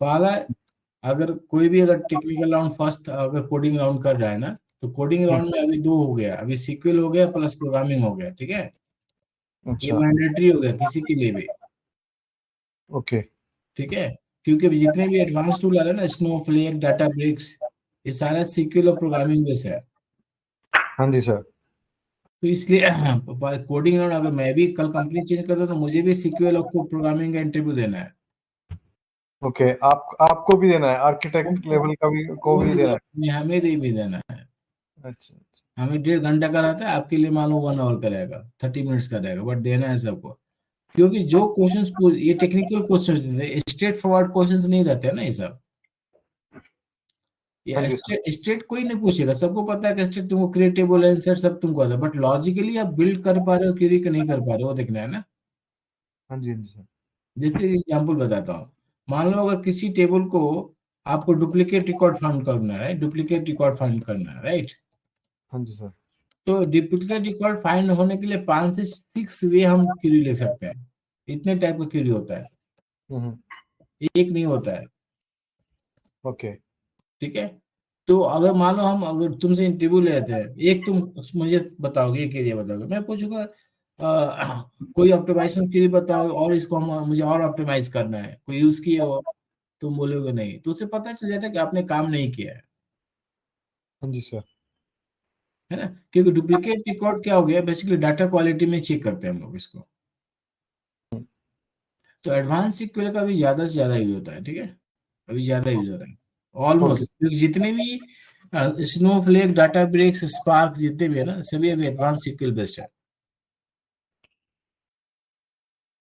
पहला, अगर कोई भी अगर टेक्निकल राउंड फर्स्ट अगर कोडिंग राउंड कर रहा है ना, तो कोडिंग राउंड में अभी दो हो गया, अभी सीक्वल हो गया प्लस प्रोग्रामिंग हो गया, ठीक है। ये अच्छा। मैंडेटरी हो गया किसी के लिए भी, ओके। ठीक है। क्योंकि अभी जितने भी एडवांस टूल आ रहे हैं ना, स्नोफ्लेक, डाटाब्रिक्स, ये सारा सीक्वल और प्रोग्रामिंग बेस है। हाँ जी सर। तो इसलिए कोडिंग राउंड अगर मैं भी कल कंपनी चेंज करता हूं तो मुझे भी सीक्वल और प्रोग्रामिंग का इंटरव्यू देना है। ओके, आपको भी देना है, आर्किटेक्ट लेवल का भी को वो भी देना है? हमें भी देना है। अच्छा अच्छा। हमें 1.5 घंटा का रहता है, आपके लिए मान लो 1 आवर का रहेगा, 30 मिनट्स का रहेगा, बट देना है सबको। क्योंकि जो क्वेश्चंस ये technical questions, straight forward questions नहीं रहते हैं ना ये सब। हाँ ये जी सर। स्ट्रेट कोई नहीं पूछेगा, सबको पता है कि स्ट्रेट तुमको क्रिएटेबल आंसर सब तुमको आता है, बट लॉजिकली आप बिल्ड कर पा रहे हो क्यूरी, का नहीं कर पा रहे हो, वो देखना है ना। हाँ जी, हाँ जी सर। जैसे एग्जाम्पल बताता हूँ, मान लो अगर किसी टेबल को आपको डुप्लीकेट रिकॉर्ड फाइंड करना है, डुप्लीकेट रिकॉर्ड फाइंड करना है, राइट। हाँ जी सर। तो डुप्लीकेट रिकॉर्ड फाइंड होने के लिए 5 से 6 वे हम क्यूरी लिख सकते हैं। इतने टाइप का क्यूरी होता है, हम्म। एक नहीं होता है, ओके। ठीक है। तो अगर मान लो हम अगर तुमसे इंटरव्यू लेते हैं, एक तुम मुझे बताओगे, एक एरिया बताओगे, मैं पूछूंगा कोई ऑप्टिमाइजेशन के लिए बताओ, और इसको मुझे और ऑप्टिमाइज करना है, कोई यूज किए हो, तुम बोलोगे नहीं, तो उससे पता चल जाता है कि आपने काम नहीं किया हाँ जी सर। है ना। क्योंकि डुप्लीकेट रिकॉर्ड क्या हो गया, बेसिकली डाटा क्वालिटी में चेक करते हैं हम लोग इसको। तो एडवांस सीक्वल का भी ज्यादा से ज्यादा यूज होता है, ठीक है, अभी ज्यादा यूज हो रहा है ओके। ऑलमोस्ट, क्योंकि जितने भी स्नोफ्लेक, डाटा ब्रेक्स, स्पार्क जितने भी है ना, सभी अभी एडवांस सीक्वल बेस्ड है,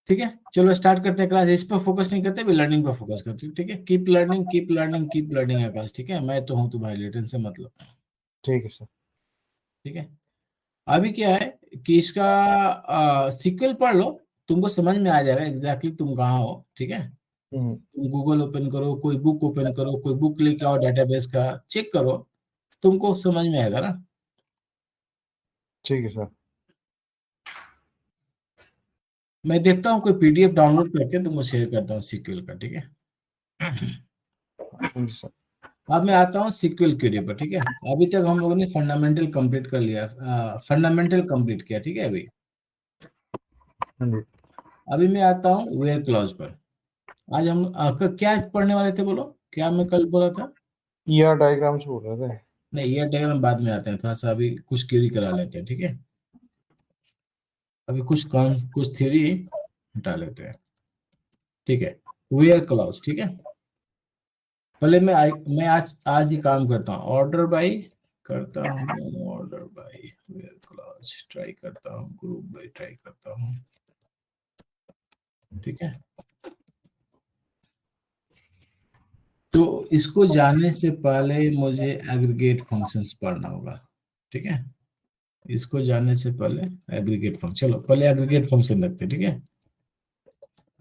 ठीक है। चलो स्टार्ट करते हैं क्लास, इस पर फोकस नहीं करते, अभी लर्निंग पर फोकस करते हैं, ठीक है। Keep learning, keep learning, keep learning Aakash, ठीक है, मैं तो हूँ तुम्हारे लिए, टेंशन मत लो, ठीक है सर। ठीक है। अभी क्या है कि इसका सीक्वल पढ़ लो, तुमको समझ में आ जाएगा एग्जैक्टली तुम कहाँ हो, ठीक है। हम्म। तुम गूगल ओपन करो, कोई बुक ओपन करो, कोई बुक लेके आओ, डेटाबेस का चेक करो, तुमको समझ में आएगा ना। ठीक है सर। मैं देखता हूँ कोई पीडीएफ डाउनलोड करके तुमको शेयर करता हूँ सीक्वल का, ठीक है। हाँ जी सर। अब मैं आता हूँ सीक्वल क्वेरी पर, ठीक है। अभी तक हम लोगों ने फंडामेंटल कंप्लीट कर लिया, फंडामेंटल कंप्लीट किया, ठीक है। हाँ जी। अभी मैं आता हूँ वेयर क्लॉज पर। आज हम क्या पढ़ने वाले थे, बोलो क्या मैं कल बोला था। ईआर डायग्राम्स बोल रहे थे। नहीं, ये डायग्राम बाद में आते हैं, थोड़ा सा अभी कुछ क्वेरी करा लेते हैं, ठीक है। अभी कुछ थ्योरी हटा लेते हैं, ठीक है। वेयर क्लॉज, ठीक है। पहले मैं आज ही काम करता हूँ, ऑर्डर बाई करता हूँ, order by where clause try करता हूँ, ग्रुप बाई ट्राई करता हूँ, ठीक है। तो इसको जानने से पहले मुझे एग्रीगेट फंक्शंस पढ़ना होगा, ठीक है। इसको जानने से पहले एग्रीगेट फंक्शन, चलो पहले एग्रीगेट फंक्शन रखते हैं, ठीक है।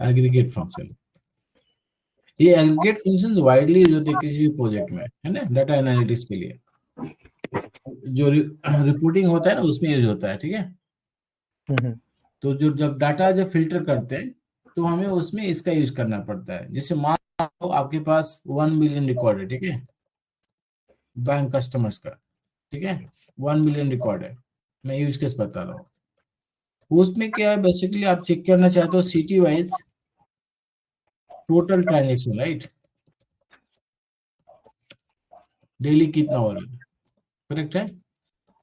एग्रीगेट फंक्शन, ये एग्रीगेट फंक्शंस वाइडली यूज होते हैं किसी भी प्रोजेक्ट में, है ना, डाटा एनालिटिक्स के लिए, जो रिपोर्टिंग होता है ना उसमें यूज होता है, ठीक है। हम्म। तो जो जब डाटा जब फिल्टर करते हैं तो हमें उसमें इसका यूज करना पड़ता है। जैसे मान लो आपके पास 1 मिलियन रिकॉर्ड है, ठीक है, बैंक कस्टमर्स का, ठीक है, 1 मिलियन रिकॉर्ड है, मैं यूज केस बता रहा हूँ। उसमें क्या है, बेसिकली आप चेक करना चाहते हो city wise total transaction, right, daily कितना हो रहा है, करेक्ट है।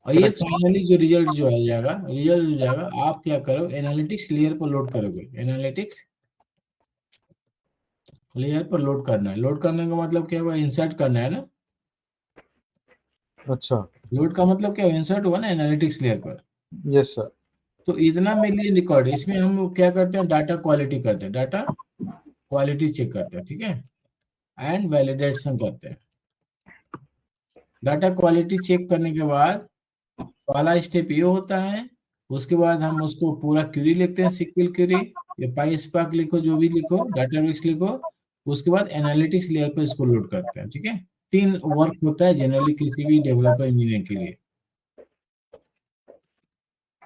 और ये करेक्ट। फाइनली जो रिजल्ट जो आ जाएगा, रिजल्ट जो जाएगा, आप क्या करो, एनालिटिक्स लेयर पर लोड करोगे, एनालिटिक्स लेयर पर लोड करना है। लोड करने का मतलब क्या हुआ, इंसर्ट करना है ना। अच्छा। लोड का मतलब क्या, इंसर्ट हुआ ना एनालिटिक्स लेयर पर। Yes sir. तो इतना मिलियन रिकॉर्ड है, इसमें हम लोग क्या करते हैं, डाटा क्वालिटी करते हैं, डाटा क्वालिटी चेक करते हैं, ठीक है, एंड वैलिडेशन करते हैं। डाटा क्वालिटी चेक करने के बाद पहला स्टेप ये होता है, उसके बाद हम उसको पूरा क्यूरी लिखते हैं, सीक्वल क्यूरी या पाई स्पार्क लिखो, जो भी लिखो, डाटाबेस लिखो। उसके बाद एनालिटिक्स लेयर पे इसको लोड करते हैं, ठीक है। 3 वर्क होता है जनरली किसी भी डेवलपर इंजीनियर के लिए,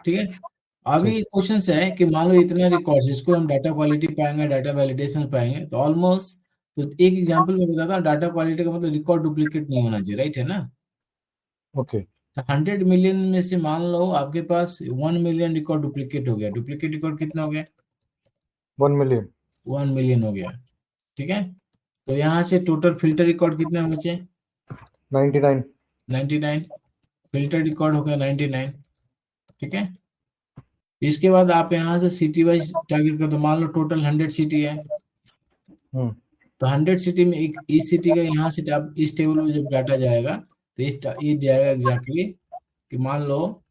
ठीक है। ठीक। अभी क्वेश्चन है कि मान लो इतने रिकॉर्ड्स, इसको हम डाटा क्वालिटी पाएंगे, डाटा वैलिडेशन पाएंगे, तो ऑलमोस्ट तो एक एग्जांपल मैं बताता हूँ, डाटा क्वालिटी का मतलब रिकॉर्ड डुप्लीकेट नहीं होना चाहिए, राइट है ना। ओके। तो 100 मिलियन में से मान लो आपके पास 1 मिलियन रिकॉर्ड डुप्लीकेट हो गया। डुप्लीकेट रिकॉर्ड कितना हो गया? 1 मिलियन। 1 मिलियन हो गया, ठीक है। तो यहाँ से टोटल फिल्टर रिकॉर्ड कितने बचे? 99। 99। फिल्टर रिकॉर्ड हो गया 99, ठीक है। इसके बाद आप यहाँ से सिटी वाइज टारगेट कर दो। मान लो टोटल 100 सिटी है, हम्म। तो 100 सिटी में एक इस सिटी का यहाँ से इस टेबल में जब डाटा जाएगा तो ये जाएगा एग्जैक्टली कि मान लो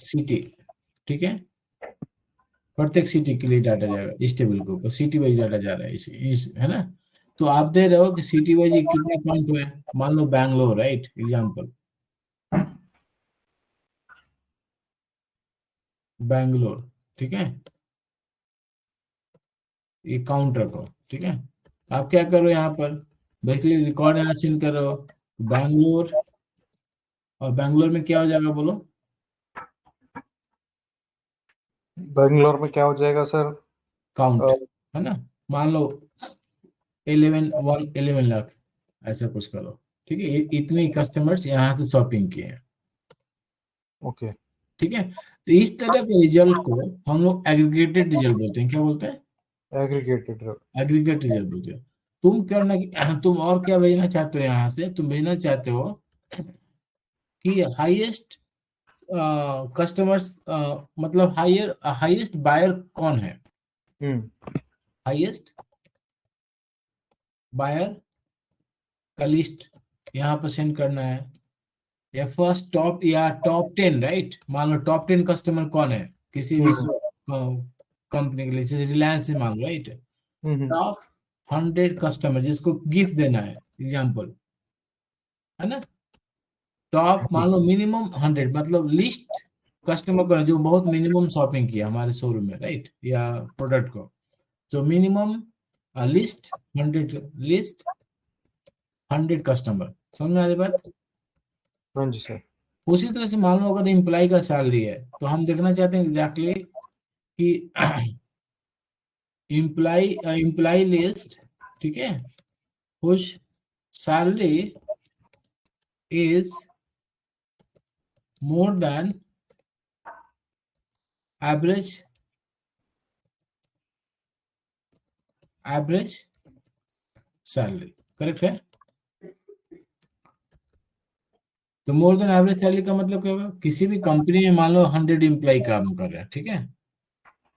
सिटी, ठीक है। प्रत्येक सिटी के लिए डाटा जाएगा इस टेबल के ऊपर, सिटी वाइज डाटा जा रहा है इस है ना। तो आप दे रहे हो कि सिटी वाइज कितने काउंट हुए। मान लो बैंगलोर, राइट, एग्जाम्पल बैंगलोर, ठीक है। ये काउंट रखो, ठीक है। आप क्या करो यहाँ पर, बेसिकली रिकॉर्ड यहाँ सिंक करो बैंगलोर, और बैंगलोर में क्या हो जाएगा बोलो? बैंगलोर में क्या हो जाएगा सर? काउंट, है ना। मान लो 11 लाख, ऐसा कुछ करो, ठीक है। इतने कस्टमर्स यहाँ से शॉपिंग किए हैं, ओके। ठीक है। तो इस तरह के रिजल्ट को हम लोग एग्रीगेटेड रिजल्ट बोलते हैं। क्या बोलते हैं? एग्रीगेटेड। एग्रीगेट रिजल्ट बोलते हैं। तुम करना तुम और क्या भेजना चाहते हो यहाँ से? तुम भेजना चाहते हो कि हाईएस्ट कस्टमर्स, मतलब हाईएस्ट बायर कौन है, हम्म। हाईएस्ट बायर का लिस्ट यहाँ पर सेंड करना है। या फर्स्ट टॉप या टॉप 10, राइट। मान लो टॉप 10 कस्टमर कौन है किसी भी हम्म। कंपनी के लिए, जैसे रिलायंस से मान लो, राइट। हम्म। टॉप 100 कस्टमर जिसको गिफ्ट देना है, एग्जाम्पल, है ना। टॉप मान लो मिनिमम 100, मतलब लिस्ट कस्टमर को जो बहुत मिनिमम शॉपिंग किया हमारे शोरूम में, राइट, या प्रोडक्ट को, जो मिनिमम लिस्ट 100 कस्टमर। समझ में आ रही बात? हाँ जी सर। उसी तरह से मान लो अगर एम्प्लॉय का सैलरी है, तो हम देखना चाहते हैं एग्जैक्टली कि एम्प्लॉय लिस्ट, ठीक है, whose salary is more than average salary, correct है। तो मोर देन एवरेज सैलरी का मतलब क्या होगा? किसी भी कंपनी में मान लो 100 एम्प्लॉय काम कर रहे हैं, ठीक है,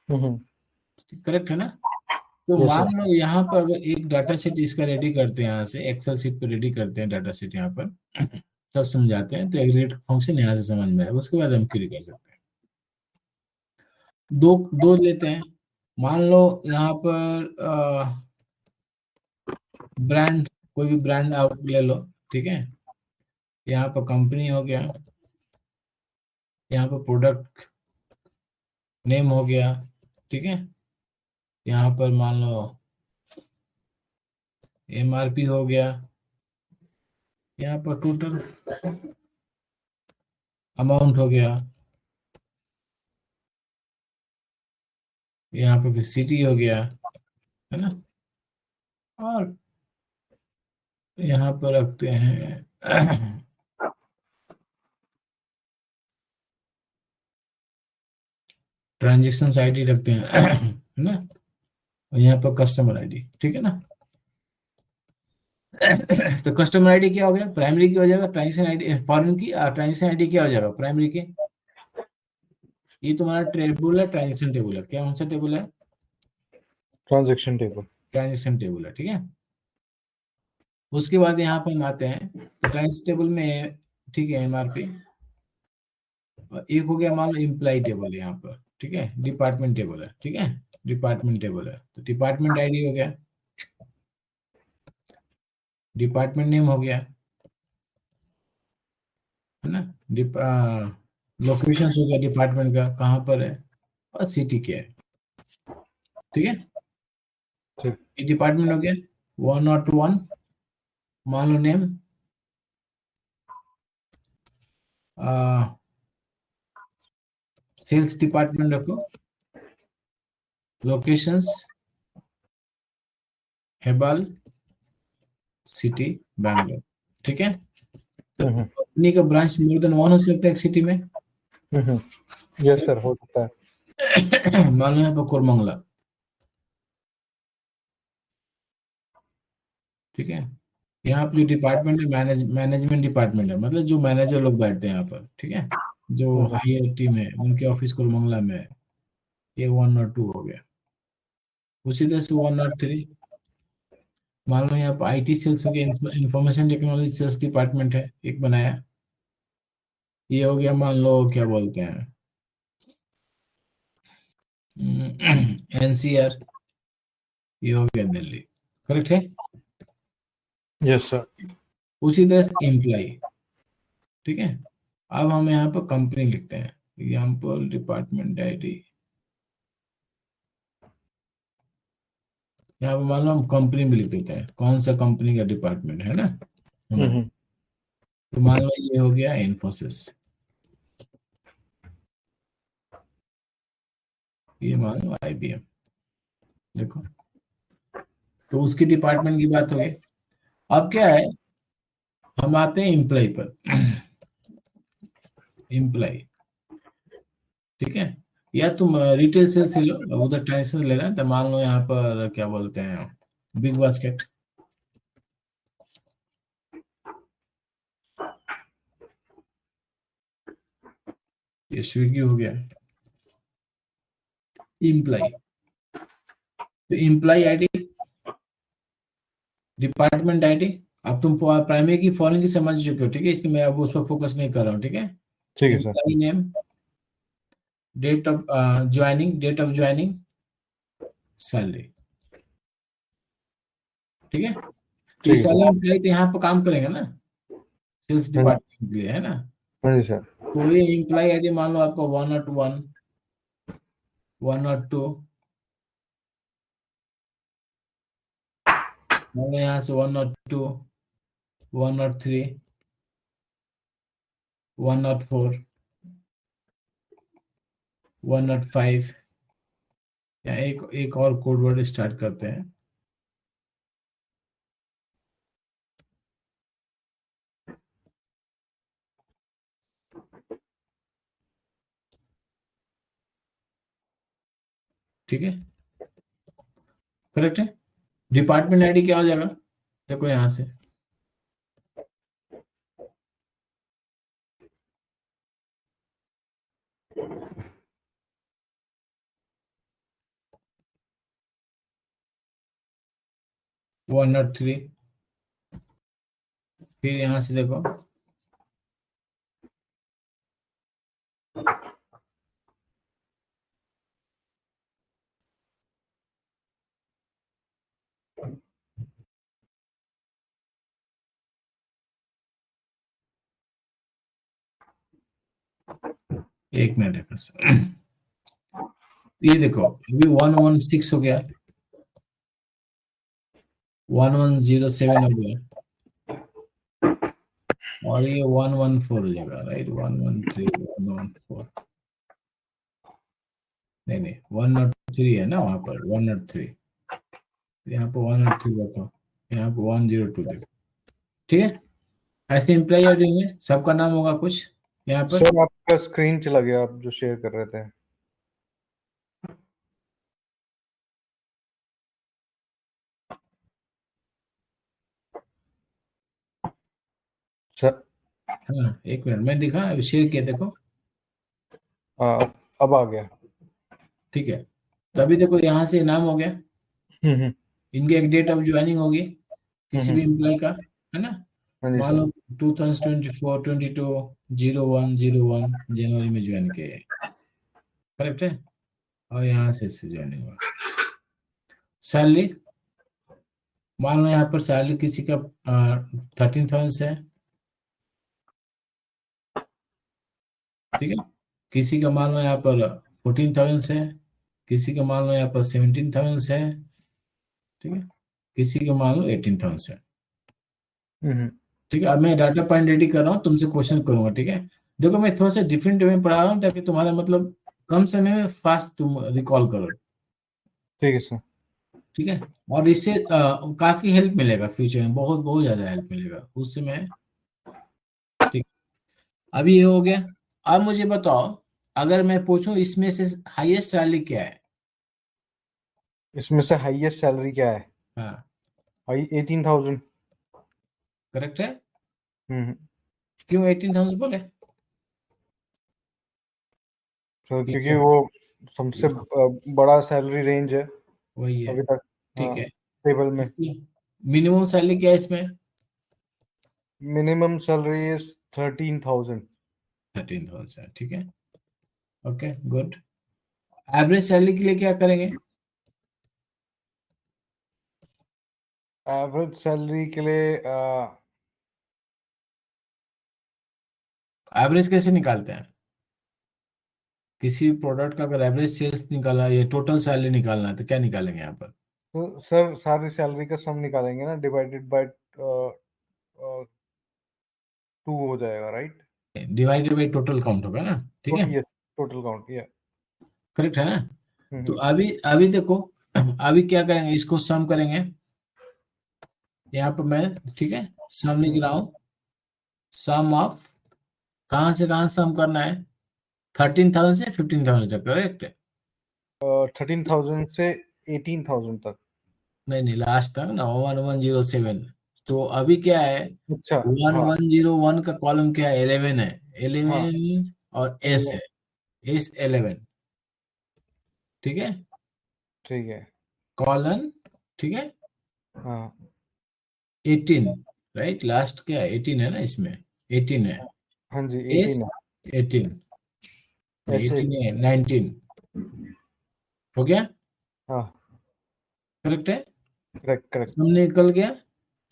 हम्म। करेक्ट है ना। तो यस मान सर। लो यहाँ पर अगर एक डाटा सेट इसका रेडी करते हैं, यहाँ से एक्सेल शीट पे रेडी करते हैं डाटा सेट, यहाँ पर तब समझाते हैं। तो एग्रीगेट फंक्शन यहाँ से समझ में आए, उसके बाद हम क्वेरी कर सकते हैं। दो दो लेते हैं। मान लो यहाँ पर ब्रांड, कोई भी ब्रांड आप ले लो, ठीक है। यहाँ पर कंपनी हो गया, यहाँ पर प्रोडक्ट नेम हो गया, ठीक है। यहाँ पर मान लो एमआरपी हो गया, यहाँ पर टोटल अमाउंट हो गया, यहाँ पर सिटी हो गया, है ना। और यहाँ पर रखते हैं ट्रांजेक्शन आईडी रखते हैं है ना। और यहाँ पर कस्टमर आईडी, ठीक है ना। तो कस्टमर आईडी क्या हो गया? प्राइमरी की हो जाएगा, ट्रांजेक्शन आईडी फॉरेन की, ट्रांजेक्शन आईडी क्या हो जाएगा? प्राइमरी की। ये तुम्हारा टेबल है, ट्रांजेक्शन टेबल है। क्या कौन सा टेबल है? Transaction table. ट्रांजेक्शन टेबल है, ठीक है। उसके बाद यहाँ पर हम आते हैं तो ट्रांजेक्शन टेबल में, ठीक है, एमआरपी। और एक हो गया मान लो एम्प्लॉय टेबल है यहाँ पर, ठीक है। डिपार्टमेंट टेबल है, ठीक है, डिपार्टमेंट टेबल है। तो डिपार्टमेंट आईडी हो गया, डिपार्टमेंट नेम हो गया, है ना। लोकेशन हो गया डिपार्टमेंट का, कहाँ पर है, और सिटी क्या है, ठीक है। ठीक। ये डिपार्टमेंट हो गया 101। मान लो नेम सेल्स डिपार्टमेंट रखो, लोकेशंस हेबाल सिटी बैंगलोर, ठीक है। तो हम्म, कंपनी का ब्रांच मोर देन वन हो सकता है एक सिटी में। यस सर, हो सकता है। मान लो यहाँ पर कोरमंगला, ठीक है। यहाँ पर जो डिपार्टमेंट है मैनेजमेंट डिपार्टमेंट है, मतलब जो मैनेजर लोग बैठते हैं यहाँ पर, ठीक है। जो हायर टीम है उनके ऑफिस कोरमंगला में है। ये 1 और 2 हो गया। उसी तरह से 1 और 3, मान लो यहाँ पर IT सेल्स हो गया, इंफॉर्मेशन टेक्नोलॉजी सेल्स डिपार्टमेंट है एक बनाया। ये हो गया, मान लो क्या बोलते हैं, NCR, ये हो गया दिल्ली, करेक्ट है। Yes sir. उसी तरह से एम्प्लॉय, ठीक है। अब हम यहाँ पर कंपनी लिखते हैं, एग्जाम्पल डिपार्टमेंट ID। यहाँ पर मान लो हम कंपनी में लिख देते हैं, कौन सा कंपनी का डिपार्टमेंट है ना हमारा। तो मान लो ये हो गया इन्फोसिस, ये मान लो IBM, देखो। तो उसकी डिपार्टमेंट की बात हो गई। अब क्या है, हम आते हैं एम्प्लॉय पर। एम्प्लॉय, ठीक है। या तुम रिटेल सेल से लो, उधर टेंशन ले रहे हैं, तो मान लो यहाँ पर क्या बोलते हैं, बिग बास्केट, ये स्विगी हो गया। एम्प्लॉय, तो एम्प्लॉय ID, डिपार्टमेंट ID। अब तुम प्राइमरी की फॉलोइंग की समझ चुके हो, ठीक है, इसलिए मैं अब उस पर फोकस नहीं कर रहा हूँ, ठीक है। ठीक है sir. Employ name, date of joining, salary, ठीक है। तो ये ठीक है सारे सर। एम्प्लॉय तो यहाँ पर काम करेंगे ना, सेल्स हाँ जी। डिपार्टमेंट के लिए, है ना। हाँ जी सर। तो ये एम्प्लॉय ID मान लो आपको 101, 102, मान लो यहाँ से 102, 103, 104, 105। या एक और कोड वर्ड स्टार्ट करते हैं, ठीक है, करेक्ट है। डिपार्टमेंट ID क्या हो जाएगा, देखो यहाँ से 103, फिर यहाँ से देखो 1 मिनट है बस। ये देखो अभी 116 हो गया, 1107 हो गया, और ये 114 हो जाएगा, राइट। 113, 114, नहीं 103 है ना वहां पर, 103, यहाँ पर 103 देखो, यहाँ पर 102 देखो, ठीक है। ऐसे एम्प्लॉय ID में सबका नाम होगा कुछ यहाँ पर। सर आपका स्क्रीन चला गया, आप जो शेयर कर रहे थे। सर। हाँ 1 मिनट, मैं दिखा अभी शेयर किया, देखो, हाँ, अब आ गया। ठीक है। तो अभी देखो यहाँ से नाम हो गया, हम्म। इनके एक डेट ऑफ ज्वाइनिंग होगी किसी भी हम्म। एम्प्लॉय का, है ना। हाँ जी मान सर। लो 2024, 22, 01/01 जनवरी में ज्वाइन किए, करेक्ट है। और यहाँ से इससे ज्वाइनिंग हुआ। सैलरी, मान लो यहाँ पर सैलरी किसी का 13,000 से है, ठीक है। किसी का मान लो यहाँ पर 14,000 से है, किसी का मान लो यहाँ पर 17,000 से है, ठीक है। किसी का मान लो 18,000 से है, हम्म। ठीक है। अब मैं डाटा पॉइंट रेडी कर रहा हूँ, तुमसे क्वेश्चन करूंगा, ठीक है। देखो मैं थोड़ा सा डिफरेंट वे में पढ़ा रहा हूँ ताकि तुम्हारा मतलब कम समय में फास्ट तुम रिकॉल करो। ठीक है सर। ठीक है। और इससे काफी हेल्प मिलेगा फ्यूचर में, बहुत बहुत ज्यादा हेल्प मिलेगा उससे मैं। ठीक, अभी ये हो गया। अब मुझे बताओ, अगर मैं पूछूं इसमें से हाईएस्ट सैलरी क्या है? इसमें से हाईएस्ट सैलरी क्या है? हाँ, हाई 18,000। करेक्ट है। हम्म। क्यों 18,000 बोले? तो ठीक क्योंकि है, वो सबसे बड़ा सैलरी रेंज है वही है। अभी तक। ठीक हाँ, है। टेबल में। मिनिमम सैलरी क्या है इसमें? Minimum salary is 13,000। 13,000, ठीक है। Okay, good. एवरेज सैलरी के लिए क्या करेंगे? एवरेज सैलरी के लिए एवरेज कैसे निकालते हैं? किसी भी प्रोडक्ट का अगर एवरेज सेल्स निकाला या टोटल सैलरी निकालना है तो क्या निकालेंगे यहाँ पर? तो सर सारी सैलरी का सम निकालेंगे ना, डिवाइडेड बाय 2 हो जाएगा, right? Divided by total count होगा ना, ठीक है। यस, टोटल काउंट, या। करेक्ट है ना? तो हम्म। अभी अभी देखो, अभी क्या करेंगे, इसको सम करेंगे। यहाँ पर मैं, ठीक है, सम लिख रहा हूँ। सम ऑफ, कहाँ से कहाँ सम करना है? 13,000 से 15,000 तक, करेक्ट है। 13,000 से 18,000 तक। नहीं नहीं, लास्ट तक ना, 1107। तो अभी क्या है, अच्छा। वन हाँ। वन जीरो वन का कॉलम क्या है? 11 है। हाँ। 11 और एस है। एस 11, ठीक है। ठीक है। कॉलन, ठीक है। हाँ। 18, राइट, लास्ट क्या है? 18 है ना इसमें, 18 है। हाँ जी, एस 18 है। 18, नहीं ऐसे। 18 है, 19 हो गया। हाँ। करेक्ट है। Correct correct. सम निकल गया,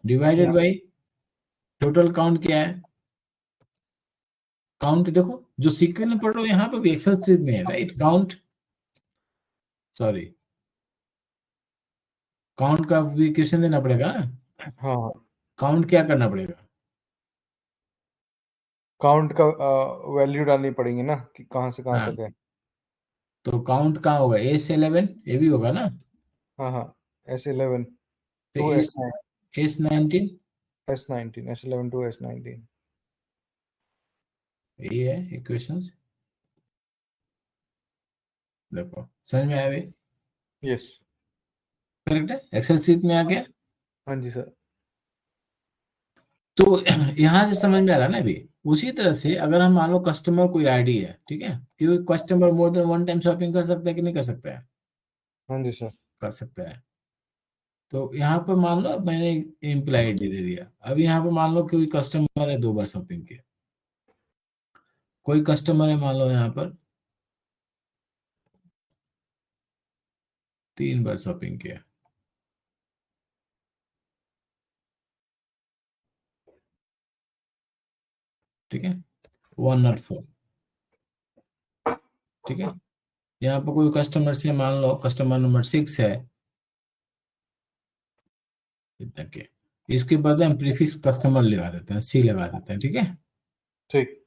डिवाइडेड हाँ। बाई टोटल काउंट क्या है? काउंट देखो, जो सीक्वेंस में पढ़ रहे हो यहाँ पे भी एक्सेल शीट में है, राइट। काउंट, सॉरी, काउंट का भी क्वेश्चन देना पड़ेगा ना। हाँ। काउंट क्या करना पड़ेगा? काउंट का वैल्यू डालनी पड़ेगी ना, कि कहाँ से कहाँ हाँ, तक है। तो काउंट कहाँ होगा? एस 11, ये भी होगा ना। हाँ हाँ। S11 तो to S S, nine S 19, S19, S11 to S19। ये है इक्वेशंस। देखो समझ में आया भाई? यस। करेक्ट है, एक्सेल शीट में आ गया। हाँ जी सर। तो यहाँ से समझ में आ रहा है ना अभी। उसी तरह से अगर हम मान लो कस्टमर कोई आईडी है, ठीक है, कि customer more than one time shopping कर सकता है कि नहीं कर सकता है? हाँ जी सर। कर सकता है। तो यहाँ पर मान लो मैंने एम्प्लॉय आईडी दे दिया। अब यहाँ पर मान लो कोई कस्टमर है 2 बार शॉपिंग किया। कोई कस्टमर है मान लो यहाँ पर 3 बार शॉपिंग किया, ठीक है, 104, ठीक है। यहाँ पर कोई कस्टमर से मान लो कस्टमर नंबर 6 है, इतना के। इसके बाद हम प्रीफिक्स कस्टमर लगा देते हैं, सी लगा देते हैं, ठीक है। ठीक।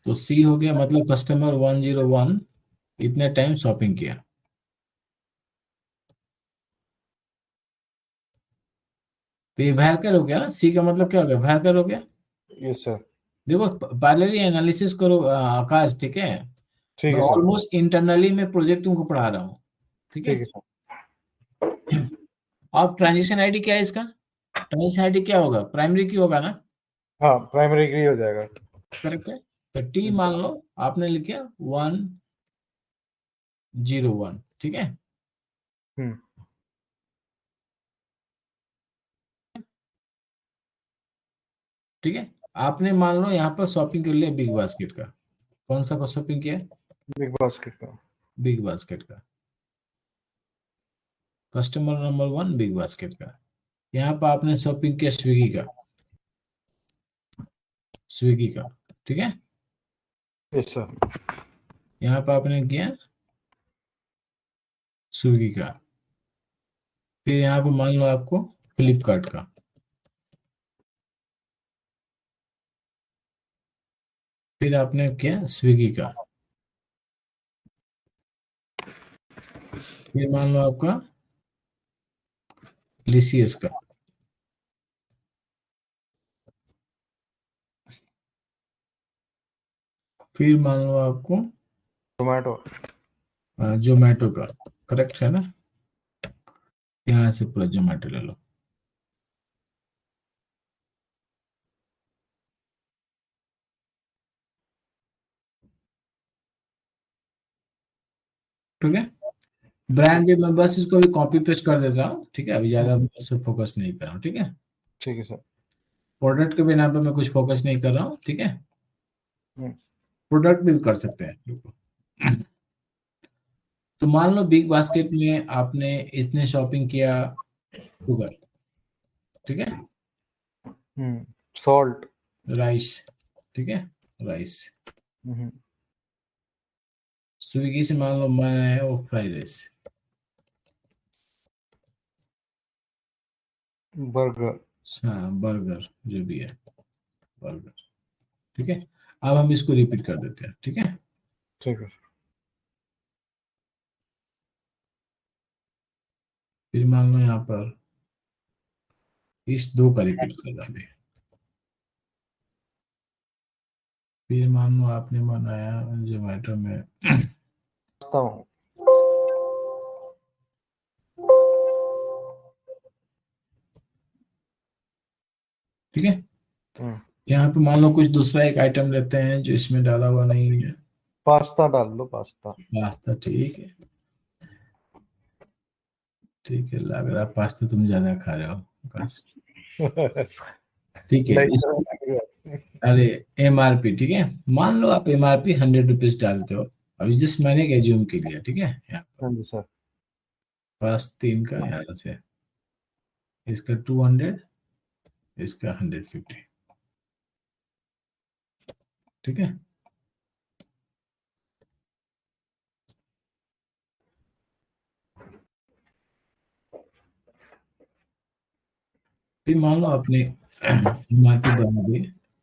तो सी हो गया, मतलब कस्टमर 101 इतने टाइम शॉपिंग किया। तो ये वैल्कर हो गया ना, सी का मतलब क्या हो गया? वैल्कर हो गया। Yes sir. देखो पैरेलली एनालिसिस करो आकाश, ठीक है। ठीक मैं है सर। ऑलमोस्ट इंटरनली में प्रोजेक्ट तुमको पढ़ा रहा हूँ, ठीक है। ठीक है सर। अब ट्रांजिशन आईडी क्या है इसका? ट्रांजिशन आईडी क्या होगा? प्राइमरी की होगा ना। हाँ, प्राइमरी की हो जाएगा। करेक्ट है। तो टी हम्म। मान लो आपने लिखा 101, ठीक है। हम्म। ठीक है, आपने मान लो यहाँ पर शॉपिंग कर लिया बिग बास्केट का। कौन सा शॉपिंग किया? बिग बास्केट का। बिग बास्केट का। कस्टमर नंबर 1 बिग बास्केट का। यहाँ पर आपने शॉपिंग किया स्विगी का, स्विगी का, ठीक है। Yes sir. यहाँ पर आपने किया स्विगी का। फिर यहाँ पर मान लो आपको फ्लिपकार्ट का। फिर आपने किया स्विगी का। फिर मान लो आपका लिसियस का, फिर मान लो आपको जोमेटो। जोमेटो का, करेक्ट है ना, यहाँ से पूरा जोमेटो ले लो। ठीक है, ब्रांड भी मैं बस इसको भी कॉपी पेस्ट कर देता हूँ, ठीक है, अभी ज्यादा मैं इस पे फोकस नहीं कर रहा हूँ, ठीक है। ठीक है सर। प्रोडक्ट के भी नाम पे मैं कुछ फोकस नहीं कर रहा हूँ, ठीक है। हम्म, प्रोडक्ट भी कर सकते हैं, देखो। तो मान लो बिग बास्केट में आपने इसने शॉपिंग किया शुगर, ठीक है, सॉल्ट। राइस, ठीक है, राइस। स्विगी से मान लो मैं वो फ्राइड राइस, बर्गर। हाँ बर्गर, जो भी है बर्गर, ठीक है। अब हम इसको रिपीट कर देते हैं, ठीक है। ठीक है। फिर मान लो यहाँ पर इस दो का रिपीट कर रहा है। फिर मान लो आपने बनाया जोमेटो में, पास्ता हूँ। ठीक है। हम्म, यहाँ पे मान लो कुछ दूसरा एक आइटम लेते हैं जो इसमें डाला हुआ नहीं है। पास्ता डाल लो, पास्ता। पास्ता, ठीक है, ठीक है, लग रहा पास्ता तुम ज्यादा खा रहे हो बस। ठीक है नहीं इस, सर, ऐसी कोई बात नहीं। अरे एमआरपी, ठीक है, मान लो आप एमआरपी 100 रुपीज डालते हो, अभी जिस मैंने के एज्यूम के लिए, ठीक है, यहाँ पर हाँ जी सर। पास 3 का यहाँ से, इसका 200, इसका 150, ठीक है। फिर मान लो आपने एमआरपी बढ़ा दी,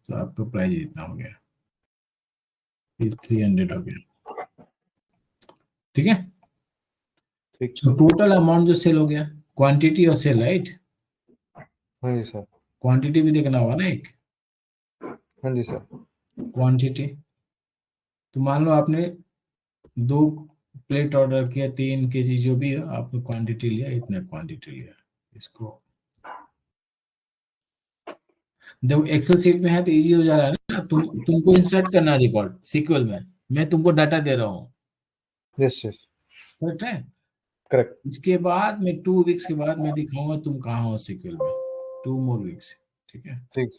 तो आपका प्राइस इतना हो गया, फिर 300 हो गया, ठीक है। ठीक। तो टोटल अमाउंट जो सेल हो गया, क्वांटिटी और सेल, राइट, हाँ जी सर। क्वांटिटी भी देखना होगा ना एक, हाँ जी सर। क्वांटिटी। तो मान लो आपने 2 प्लेट ऑर्डर किया, 3 केजी जो भी है, आपने क्वांटिटी लिया, इतना क्वांटिटी लिया, इसको जब एक्सेल सीट में है तो इजी हो जा रहा है ना, तुमको इंसर्ट करना है रिकॉर्ड सीक्वल में, मैं तुमको डाटा दे रहा हूँ, यस यस। करेक्ट है। करेक्ट। इसके बाद मैं 2 वीक्स के बाद मैं दिखाऊंगा तुम कहाँ हो सीक्वल में, 2 मोर वीक्स, ठीक है, ठीक।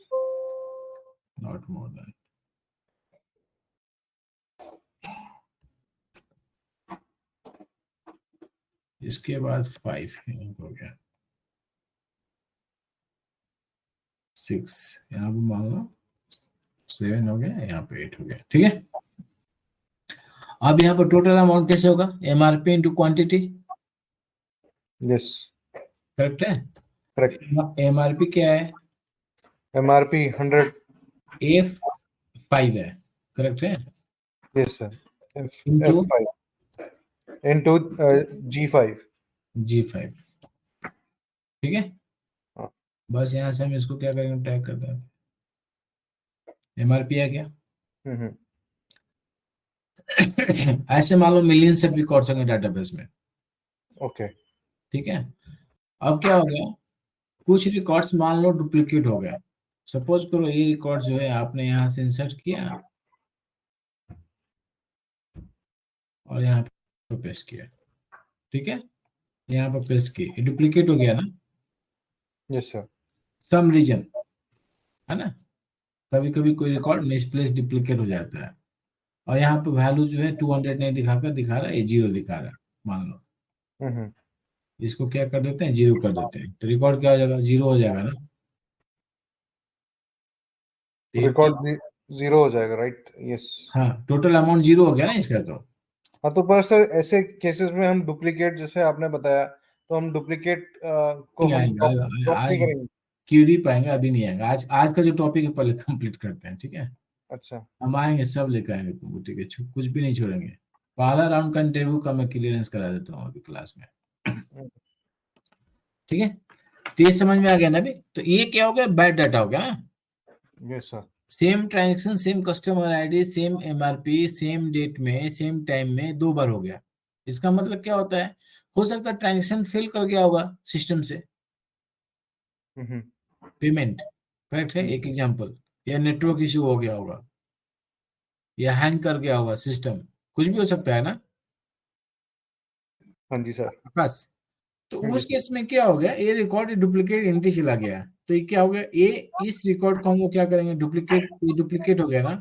Not more than. इसके बाद 5 हो गया, 6, यहाँ पे मान लो 7 हो गया, यहाँ पे 8 हो गया, ठीक है। अब यहाँ पर टोटल अमाउंट कैसे होगा, MRP into quantity, yes. Correct है। करेक्ट। एमआरपी क्या है, एमआरपी 100। F5 है, करेक्ट है, yes sir. Into F5 into G5। G5, ठीक है। हाँ। बस यहाँ से हम इसको क्या करेंगे, ट्रैक करते हैं, एमआरपी आ गया। हम्म। ऐसे मान लो मिलियन से रिकॉर्ड्स होंगे डाटाबेस में, ओके। ठीक है। अब क्या हो गया, कुछ रिकॉर्ड्स मान लो डुप्लीकेट हो गया, सपोज करो ये रिकॉर्ड जो है आपने यहाँ से इंसर्ट किया और यहाँ पे पेस्ट किया, ठीक है, यहाँ पर पेस्ट किया, डुप्लीकेट हो गया ना, यस सर। सम रीजन, है ना, कभी कभी कोई रिकॉर्ड मिसप्लेस डुप्लीकेट हो जाता है, और यहाँ पे वैल्यू जो है 200 नहीं दिखा रहा है, ये 0 दिखा रहा है, मान लो, हम्म। इसको क्या कर देते हैं, 0 कर देते हैं, तो रिकॉर्ड क्या हो जाएगा, 0 हो जाएगा ना, एक रिकॉर्ड जीरो हो जाएगा, राइट। यस। हाँ, टोटल अमाउंट 0 हो गया ना इसका, तो हाँ, तो पर सर ऐसे केसेस में हम डुप्लीकेट, जैसे आपने बताया, तो हम डुप्लीकेट को नहीं हम आएगा, ड्रॉप नहीं आज करेंगे। क्यों नहीं पाएंगे, अभी नहीं आएगा, आज आज का जो टॉपिक है पहले कंप्लीट करते हैं, ठीक है। अच्छा। हम आएंगे, सब लेकर आएंगे तुमको, ठीक है, कुछ भी नहीं छोड़ेंगे। पहला राउंड का इंटरव्यू का मैं क्लियरेंस करा देता हूँ अभी क्लास में, ठीक है। तो ये समझ में आ गया ना अभी। तो ये क्या हो गया, बैड डाटा हो गया। Yes sir. Same transaction, same customer ID, same MRP, same date में, सेम टाइम में 2 बार हो गया। इसका मतलब क्या होता है, हो सकता है ट्रांजेक्शन फेल कर गया होगा सिस्टम से, पेमेंट, करेक्ट है, एक एग्जांपल, या नेटवर्क इशू हो गया होगा, या हैंग कर गया होगा सिस्टम, कुछ भी हो सकता है ना हाँ जी सर। आकाश। तो हाँ जी उस सर। केस में क्या हो गया, ये रिकॉर्ड डुप्लीकेट एंट्री चला गया। तो ये क्या हो गया, ये इस रिकॉर्ड को हम लोग क्या करेंगे, डुप्लीकेट, ये डुप्लीकेट हो गया ना।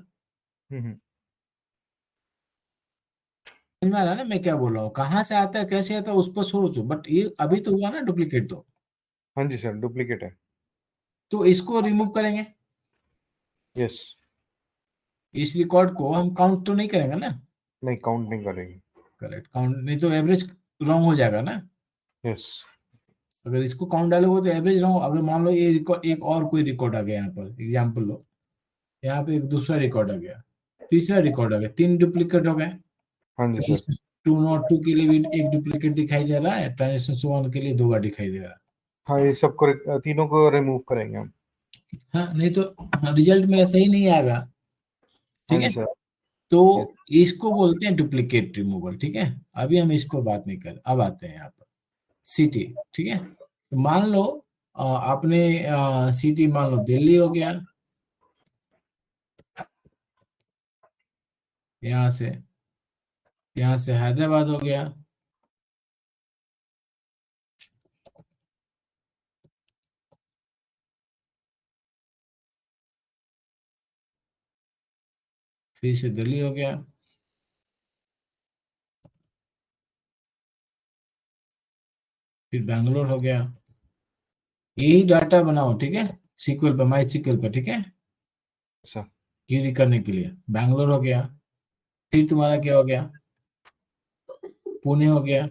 समझ में आ रहा है ना मैं क्या बोल रहा हूँ, कहाँ से आता है कैसे आता है उस पर सोचो, बट ये अभी तो हुआ ना डुप्लीकेट। तो हाँ जी सर, डुप्लीकेट है। तो इसको रिमूव करेंगे, यस। इस रिकॉर्ड को हम काउंट तो नहीं करेंगे ना। नहीं, काउंट नहीं करेगी। करेक्ट, काउंट नहीं तो एवरेज रॉन्ग हो जाएगा ना। यस। अगर इसको काउंट डालोगे तो एवरेज रॉन्ग। अगर मान लो ये रिकॉर्ड, एक और कोई रिकॉर्ड आ गया, यहाँ पर एग्जाम्पल लो, यहाँ पे एक दूसरा रिकॉर्ड आ गया, तीसरा रिकॉर्ड आ गया, 3 डुप्लीकेट हो गए। हाँ जी सर। ट्रांजेक्शन 202 के लिए भी एक डुप्लीकेट दिखाई दे रहा है, ट्रांजेक्शन 1 के लिए 2 बार दिखाई दे रहा है। हाँ, ये सबको तीनों को रिमूव करेंगे हम। हाँ, नहीं तो रिजल्ट मेरा सही नहीं आएगा, हाँ ठीक जी है। सर। तो यस। इसको बोलते हैं डुप्लीकेट रिमूवल, ठीक है। अभी हम इस पर बात नहीं कर, अब आते हैं यहाँ पर सिटी, ठीक है। तो मान लो आपने सिटी मान लो दिल्ली हो गया, यहाँ से हैदराबाद हो गया, फिर से दिल्ली हो गया, फिर बैंगलोर हो गया। यही डाटा बनाओ, ठीक है, सीक्वल पर, माई सीक्वल पर, ठीक है, सर। क्वेरी करने के लिए। बैंगलोर हो गया, फिर तुम्हारा क्या हो गया, पुणे हो गया,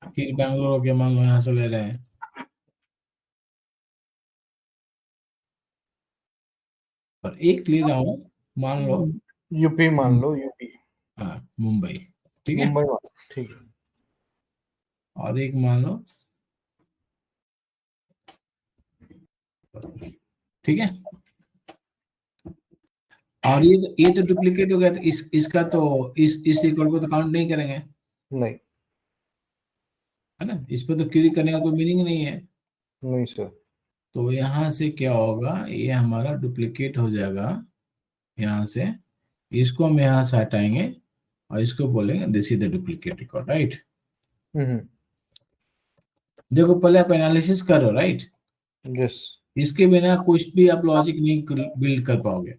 फिर बैंगलोर हो गया, मान लो यहाँ से ले रहे हैं, और एक ले रहा हूँ, मान लो यूपी मान लो, यूपी। हाँ मुंबई, ठीक है, मुंबई मान लो, ठीक है। और एक मान लो, ठीक है। और ये तो डुप्लीकेट हो गया, तो इसका तो इस रिकॉर्ड को तो काउंट नहीं करेंगे, नहीं। है ना। इस पर तो क्वेरी करने का कोई मीनिंग नहीं है। नहीं सर। तो यहाँ से क्या होगा, ये हमारा डुप्लीकेट हो जाएगा यहाँ से। इसको हम यहाँ से हटाएंगे और इसको बोलेंगे this is the duplicate record, right. Hmm. देखो पहले आप एनालिसिस करो, राइट। यस। इसके बिना कुछ भी आप लॉजिक नहीं बिल्ड कर पाओगे।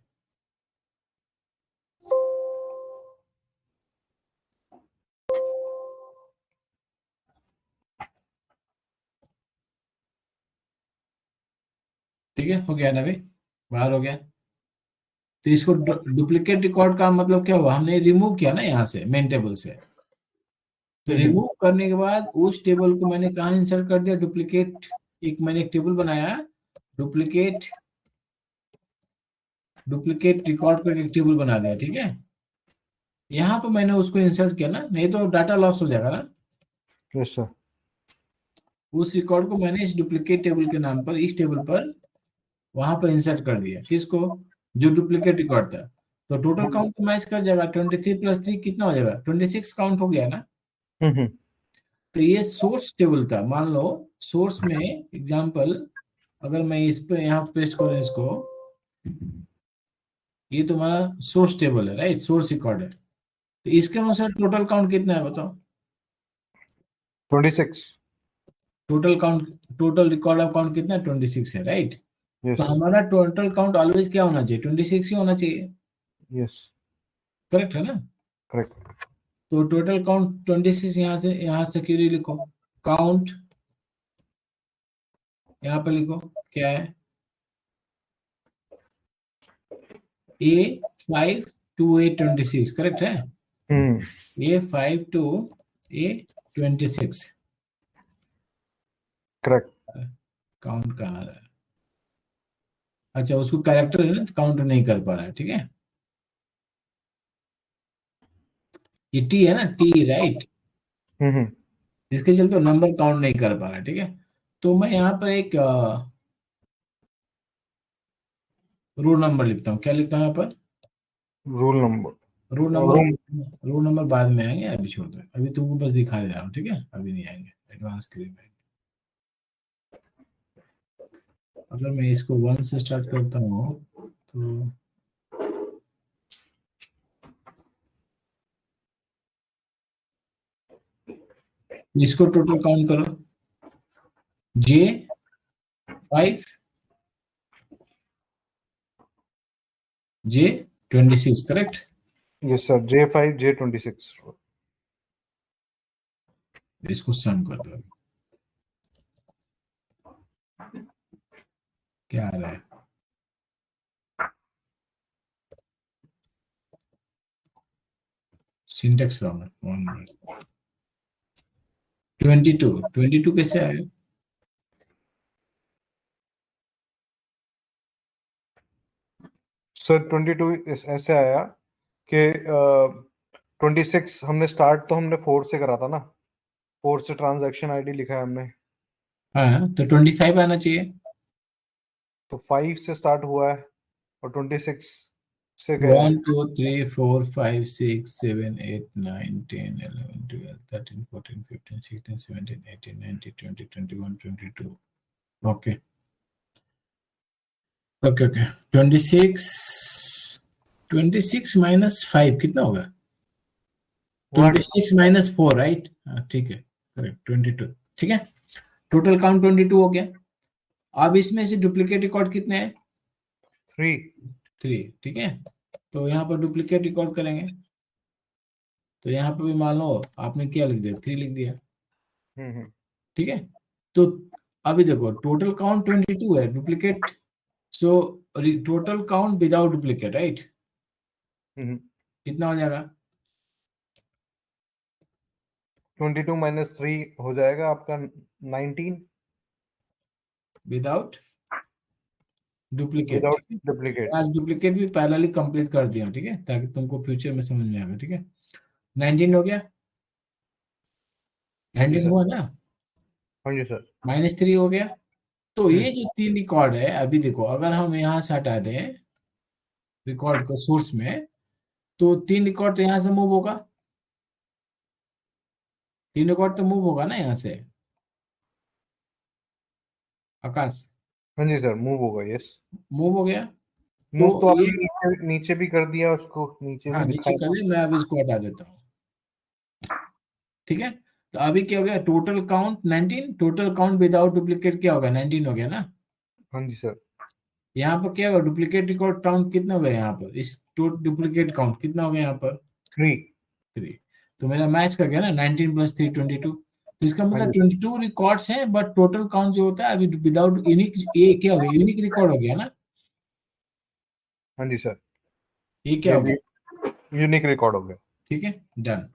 ठीक है, हो गया ना भाई, बाहर हो गया। तो इसको डुप्लीकेट रिकॉर्ड का मतलब क्या हुआ, हमने रिमूव किया ना यहाँ से मेन टेबल से। तो रिमूव करने के बाद उस टेबल को मैंने कहाँ इंसर्ट कर दिया, डुप्लीकेट, एक मैंने एक टेबल बनाया, डुप्लीकेट, डुप्लीकेट रिकॉर्ड पर एक टेबल बना दिया, ठीक है। यहाँ पर मैंने उसको इंसर्ट किया ना, नहीं तो डाटा लॉस हो जाएगा ना। Yes sir. उस रिकॉर्ड को मैंने इस डुप्लीकेट टेबल के नाम पर, इस टेबल पर वहां पर इंसर्ट कर दिया, किसको, जो डुप्लीकेट रिकॉर्ड था। तो टोटल काउंट तो मैच कर जाएगा, 23 + 3 कितना हो जाएगा, 26 काउंट हो गया ना। हम्म। तो ये सोर्स टेबल था, मान लो सोर्स में एग्जांपल, अगर मैं इस पे यहाँ पेस्ट करूँ इसको, ये तुम्हारा सोर्स टेबल है, राइट, सोर्स रिकॉर्ड है। तो इसके अनुसार टोटल काउंट कितना है बताओ। 26। Total count, total record of count कितना है, 26 है, राइट। तो यस। हमारा टोटल काउंट ऑलवेज क्या होना चाहिए, 26 ही होना चाहिए, यस। करेक्ट है ना। करेक्ट। तो टोटल काउंट 26, यहाँ से क्वेरी लिखो, काउंट, यहाँ पे लिखो क्या है, A5 to A26, करेक्ट है। हम्म। A5 to A26, correct. Count कहाँ आ रहा है, अच्छा उसको कैरेक्टर है ना, काउंट नहीं कर पा रहा है, ठीक है। ये टी है ना, टी, राइट। हम्म। इसके चलते नंबर काउंट नहीं कर पा रहा, ठीक है। तो मैं यहाँ पर एक रोल नंबर लिखता हूँ। क्या लिखता हूँ यहाँ पर? Rule number. Roll number. Room. Roll number बाद में आएंगे, अभी छोड़ दो, अभी तुमको बस दिखा दे रहा हूँ, ठीक है, अभी नहीं आएंगे, एडवांस के लिए आएंगे। अगर मैं इसको 1 से स्टार्ट करता हूँ तो इसको टोटल काउंट करो। J5, J26, correct. Yes sir, J5 J26। इसको सम कर दो। क्या आ रहा है? सिंटेक्स रॉन्ग है, 1 मिनट। 22 कैसे आएगा? सर 22 ऐसे आया कि 26 हमने स्टार्ट तो हमने 4 से करा था ना, 4 से ट्रांजैक्शन आईडी लिखा है हमने, हाँ, तो 25 आना चाहिए। तो 5 से स्टार्ट हुआ है और 26 से गया है। 1 2 3 4 5 6 7 8 9 10 11 12 13 14 15 16 17 18 19 20 21 22। Okay okay okay. 26 माइनस 5 कितना होगा? 26 माइनस 4, राइट। हाँ ठीक है, करेक्ट, 22। ठीक है, टोटल काउंट 22 हो गया। अब इसमें से डुप्लीकेट रिकॉर्ड कितने हैं? 3। 3, ठीक है। तो यहाँ पर डुप्लीकेट रिकॉर्ड करेंगे, तो यहाँ पर भी मान लो आपने क्या लिख दिया, 3 लिख दिया, हम्म। ठीक है। तो अभी देखो टोटल काउंट 22 है, duplicate, so total count without duplicate, right, hmm. कितना हो जाएगा? 22 माइनस 3 हो जाएगा आपका 19 विदाउट डुप्लीकेट, विदाउट ठीक है। डुप्लीकेट। आज डुप्लीकेट भी पैरेलली कंप्लीट कर दिया, ठीक है, ताकि तुमको फ्यूचर में समझ में आएगा, ठीक है। 19 हो गया, हाँ जी 19 सर। हुआ ना, हाँ जी सर। -3 हो गया। तो हम्म। ये जो 3 रिकॉर्ड है, अभी देखो अगर हम यहाँ से हटा दें रिकॉर्ड को सोर्स में, तो 3 रिकॉर्ड तो यहाँ से मूव होगा, 3 रिकॉर्ड तो मूव होगा ना यहाँ से, आकाश, हाँ जी सर, मूव होगा, यस। मूव हो गया। तो मूव तो ये, आपने नीचे नीचे भी कर दिया, उसको नीचे भी हाँ लिखा नीचे है कर ना। ले, मैं अब इसको हटा देता हूँ, ठीक है। तो अभी क्या हो गया, total count 19, total count without duplicate क्या होगा, 19 हो गया ना। हाँ जी सर। यहाँ पर क्या होगा, डुप्लीकेट रिकॉर्ड काउंट कितना हो गया यहाँ पर, इस डुप्लीकेट काउंट कितना हो गया यहाँ पर? 3। 3। तो मेरा मैच कर गया ना, 19 + 3 22। तो इसका हाँ मतलब जी। 22 रिकॉर्ड्स हैं, बट टोटल काउंट जो होता है अभी विदाउट यूनिक, ये क्या हो गया, यूनिक रिकॉर्ड हो गया ना, हाँ जी सर, ये क्या ये हो गया, भी यूनिक रिकॉर्ड हो गया। ठीक है, डन।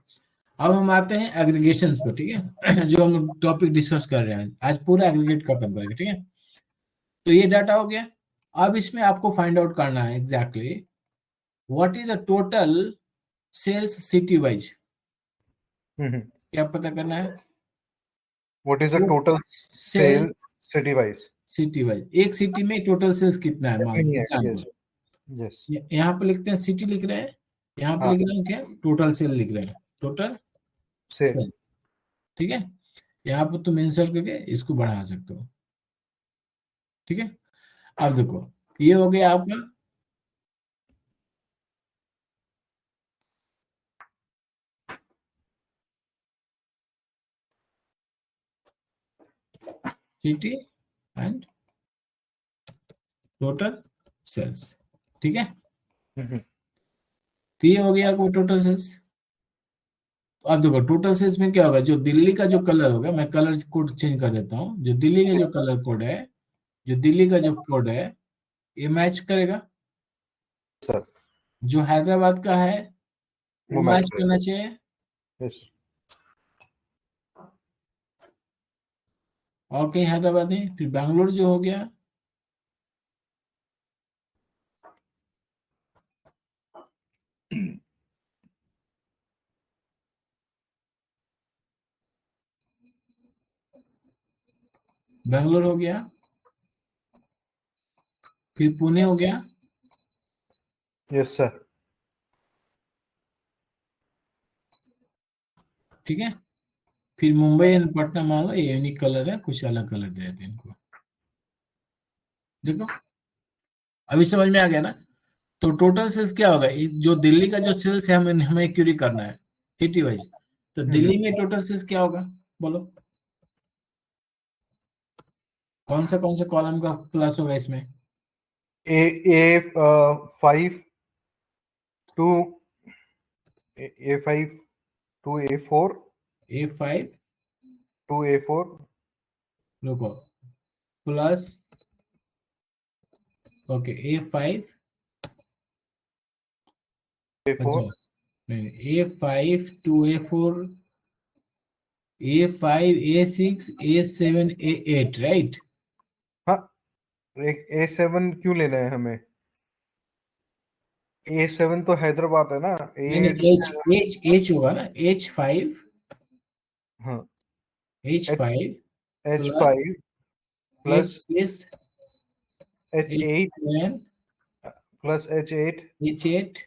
अब हम आते हैं एग्रीगेशंस पर, ठीक है। जो हम टॉपिक डिस्कस कर रहे हैं आज, पूरा एग्रीगेट खत्म करेंगे, ठीक है। तो ये डाटा हो गया। अब इसमें आपको फाइंड आउट करना है exactly what is the total sales city wise. Hmm. क्या पता करना है? व्हाट इज द तो total sales sale city wise. City wise, एक सिटी में टोटल सेल्स कितना है, मान लो यस। एग्जाम्पल। यस। यहाँ पे लिखते हैं सिटी लिख रहे हैं, यहाँ पे हाँ। लिख रहे हैं क्या, टोटल सेल लिख रहे हैं, टोटल सेल। सेल, ठीक है। यहाँ पर तुम इंसर्ट करके इसको बढ़ा सकते हो, ठीक है। अब देखो ये हो गया आपका सिटी एंड टोटल सेल्स, ठीक है। हम्म। तो ये हो गया आपको टोटल सेल्स। तो अब देखो टोटल सेल्स में क्या होगा, जो दिल्ली का जो कलर होगा, मैं कलर कोड चेंज कर देता हूँ, जो दिल्ली का जो कलर कोड है, जो दिल्ली का जो कोड है, ये मैच करेगा। सर जो हैदराबाद का है वो वो मैच मैच करेगा। करना चाहिए। यस। और कहीं हैदराबाद है, फिर बैंगलोर जो हो गया, बेंगलोर हो गया, फिर पुणे हो गया, यस सर। ठीक है। फिर मुंबई एंड पटना मान लो ये यूनिक कलर है, कुछ अलग कलर दे देते हैं इनको। देखो अभी समझ में आ गया ना। तो टोटल सेल्स क्या होगा, जो दिल्ली का जो सेल्स है हमें हमें क्यूरी करना है सिटी वाइज। तो दिल्ली में टोटल सेल्स क्या होगा बोलो, कौन सा कॉलम का प्लस होगा इसमें? ए 5 to A5 to A4 A5, to A4 रुको, प्लस, ओके A5, A4 अच्छा नहीं, A5 to A4, A5, A6, A7, A8, right? हाँ, एक A7 क्यों लेना है हमें? A7 तो हैदराबाद है ना, नहीं A8 नहीं, एच होगा ना, H5, हाँ H H5 plus H5 plus H6, H8 H7, plus H8 H8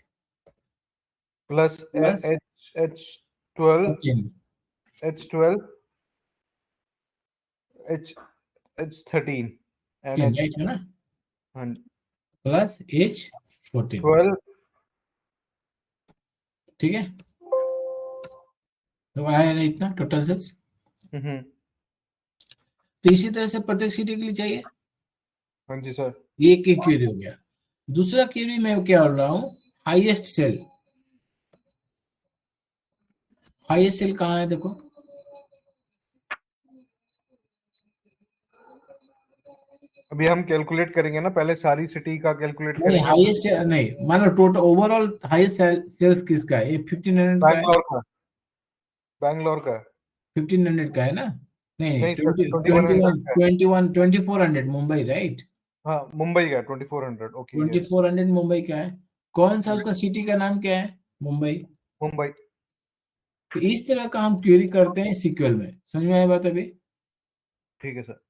plus plus H12 14, H12 H13 and 10 H right है ना, हाँ प्लस H14, 12। ठीक है। तो आया ना इतना टोटल सेल्स। हम्म, तो इसी तरह से प्रत्येक सिटी के लिए चाहिए। हाँ जी सर। ये एक क्वेरी हो गया। दूसरा क्वेरी मैं क्या बोल रहा हूँ, हाईएस्ट सेल। हाईएस्ट सेल कहाँ है देखो, अभी हम कैलकुलेट करेंगे ना, पहले सारी सिटी का कैलकुलेट नहीं करेंगे। हाईएस्ट सेल नहीं, मानो टोटल ओवरऑल हाईएस्ट सेल्स किसका है, ये 1500 का है। बैंगलोर का, बैंगलोर का। 1500 का है ना, नहीं नहीं सर, 20, 2100 का है। 2400 मुंबई, राइट? हाँ मुंबई का 2400, ओके यस। 2400 मुंबई का है। कौन सा उसका सिटी का नाम क्या है, मुंबई। मुंबई। तो इस तरह का हम क्वेरी करते हैं सीक्वल में, समझ में आया बात अभी? ठीक है सर।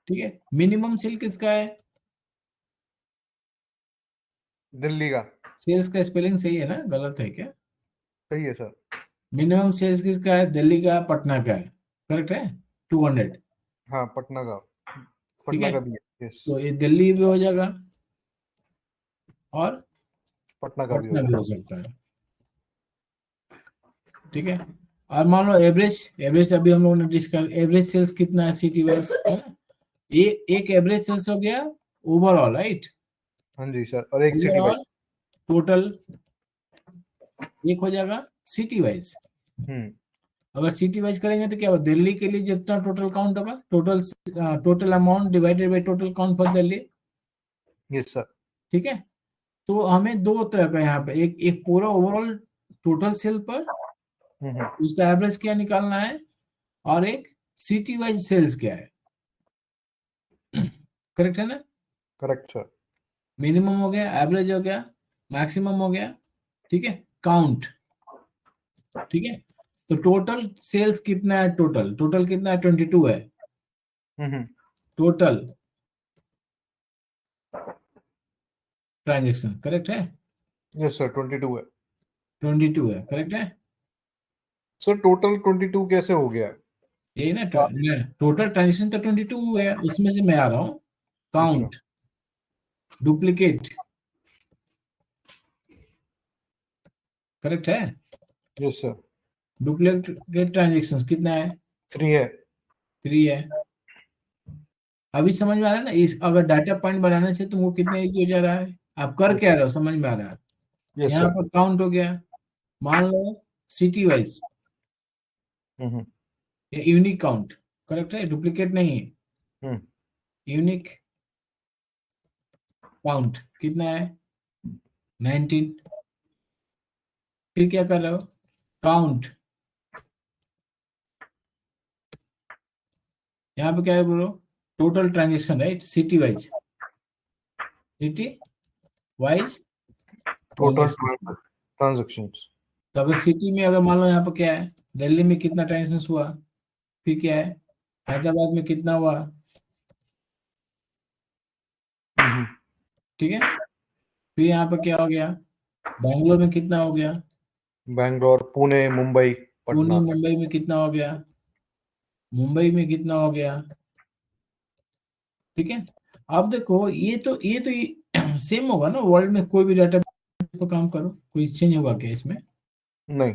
ठीक है। मिनिमम सेल किसका है, दिल्ली का। सेल्स का स्पेलिंग सही है ना, गलत है क्या? सही है सर। मिनिमम सेल्स किसका है, दिल्ली का, पटना का है, करेक्ट है, 200। हाँ पटना का, ठीक पटना है, का भी है यस। तो ये दिल्ली भी हो जाएगा और पटना का भी हो पटना भी जाए। हो सकता है। ठीक है। और मान लो एवरेज, एवरेज अभी हम लोगों ने डिस्कस, एवरेज सेल्स कितना है सिटी वाइज, ये एक एवरेज सेल्स हो गया ओवरऑल, राइट? हाँ जी सर, और एक सिटी ओवरऑल वाइज। टोटल एक हो जाएगा सिटी वाइज। हम्म। अगर सिटी वाइज करेंगे तो क्या होगा, दिल्ली के लिए जितना टोटल काउंट होगा, total amount divided by total count for Delhi. Yes sir. ठीक है। तो हमें दो तरह का यहाँ पे, एक एक पूरा ओवरऑल टोटल सेल पर हम्म, उसका एवरेज क्या निकालना है, और एक सिटी वाइज सेल्स क्या है। करेक्ट है ना? Correct sir. मिनिमम हो गया, एवरेज हो गया, मैक्सिमम हो गया, ठीक है, काउंट। ठीक है। तो टोटल सेल्स कितना है, टोटल टोटल कितना है, 22 है हम्म, टोटल ट्रांजेक्शन, करेक्ट है? यस सर 22 है। 22 है, करेक्ट है। सर टोटल 22 कैसे हो गया? यही ना, टोटल ट्रांजेक्शन तो 22 हुए है, उसमें से मैं आ रहा हूँ अच्छा। काउंट, डुप्लीकेट, करेक्ट है। Yes sir. डुप्लीकेट ट्रांजेक्शन कितना है, 3 है। 3 है। अभी समझ में आ रहा है ना, इस अगर डाटा पॉइंट बनाने से तुमको कितना इजी हो जा रहा है, आप कर क्या यस। रहे हो, समझ में आ रहा है। यस यहाँ सर। पर काउंट हो गया, मान लो सिटी वाइज, हम्म, यूनिक काउंट, करेक्ट है, डुप्लीकेट नहीं है, हम्म, यूनिक काउंट कितना है, 19। फिर क्या कर रहे हो, काउंट, यहाँ पे क्या है बोलो, total transaction, right, city wise, city wise total transaction. Transactions. तो अगर सिटी में अगर मान लो यहाँ पर क्या है, दिल्ली में कितना ट्रांजेक्शन हुआ, फिर क्या है, हैदराबाद में कितना हुआ, ठीक है। फिर यहाँ पर क्या हो गया, बैंगलोर में कितना हो गया, बैंगलोर, पुणे, मुंबई, पुणे पटना। मुंबई में कितना हो गया, मुंबई में कितना हो गया। ठीक है। अब देखो ये सेम होगा ना, वर्ल्ड में कोई भी डाटा पर काम करो, कोई चेंज होगा क्या इसमें? नहीं।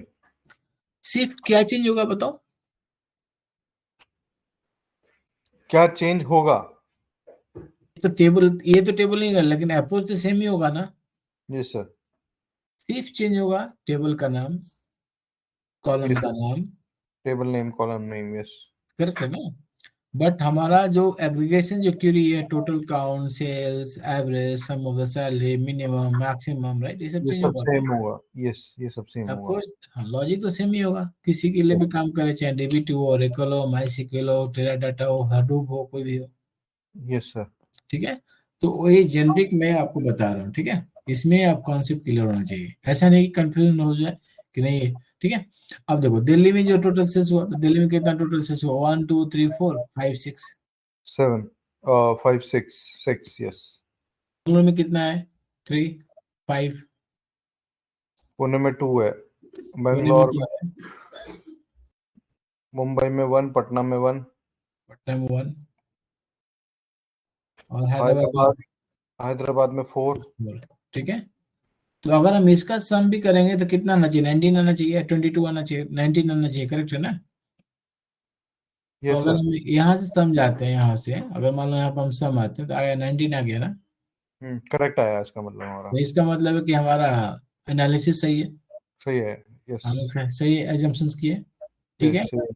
सिर्फ क्या चेंज होगा बताओ? क्या चेंज होगा? ये तो टेबल नहीं है, लेकिन अप्रोच तो सेम ही होगा ना। जी सर। सिर्फ चेंज होगा टेबल का नाम, कॉलम यस। का नाम। Table name, column name, yes. Correct है ना? बट हमारा जो एग्रीगेशन जो क्यूरी है, total count, sales, average, sum of the salary, minimum, maximum, right, ये सब ये चेंज सब होगा क्या? सेम होगा। यस, ये सब सेम होगा। अप्रोच, हाँ, लॉजिक तो सेम ही होगा, किसी के लिए भी काम करे, चाहे डीबीटी हो, ओरेकल हो, माइस्क्ल हो, टेराडाटा हो, हडूप हो, कोई भी हो। Yes sir. ठीक है। तो वही जेनरिक मैं आपको बता रहा हूँ। ठीक है। इसमें आप कॉन्सेप्ट क्लियर होना चाहिए, ऐसा नहीं कि कंफ्यूजन हो जाए कि नहीं। ठीक है। अब देखो दिल्ली में जो टोटल सेल्स हुआ, तो दिल्ली में कितना टोटल सेल्स हुआ, 1 2 3 4 5 6। 7, 5, 6, 6, यस। बेंगलोर में कितना है, 3 5। पुणे में 2 है। पुणे में बैंगलोर क्या में, है, मुंबई में 1, पटना में 1, पटना में 1, और हैदराबाद में हैदराबाद हैदराबाद में 4। 4। ठीक है। तो अगर हम इसका सम भी करेंगे तो कितना आना चाहिए, 19 आना चाहिए, 22 आना चाहिए, 19 आना चाहिए, करेक्ट है ना? तो यस अगर सर। हम यहाँ से सम जाते हैं, यहाँ से अगर मान लो यहाँ पर हम सम आते हैं तो आया 19 आ गया ना। करेक्ट आया इसका मतलब हमारा। तो इसका मतलब है कि हमारा एनालिसिस सही है, सही है। यस। हम लोग सही एजम्पशंस किए। ठीक है। यस।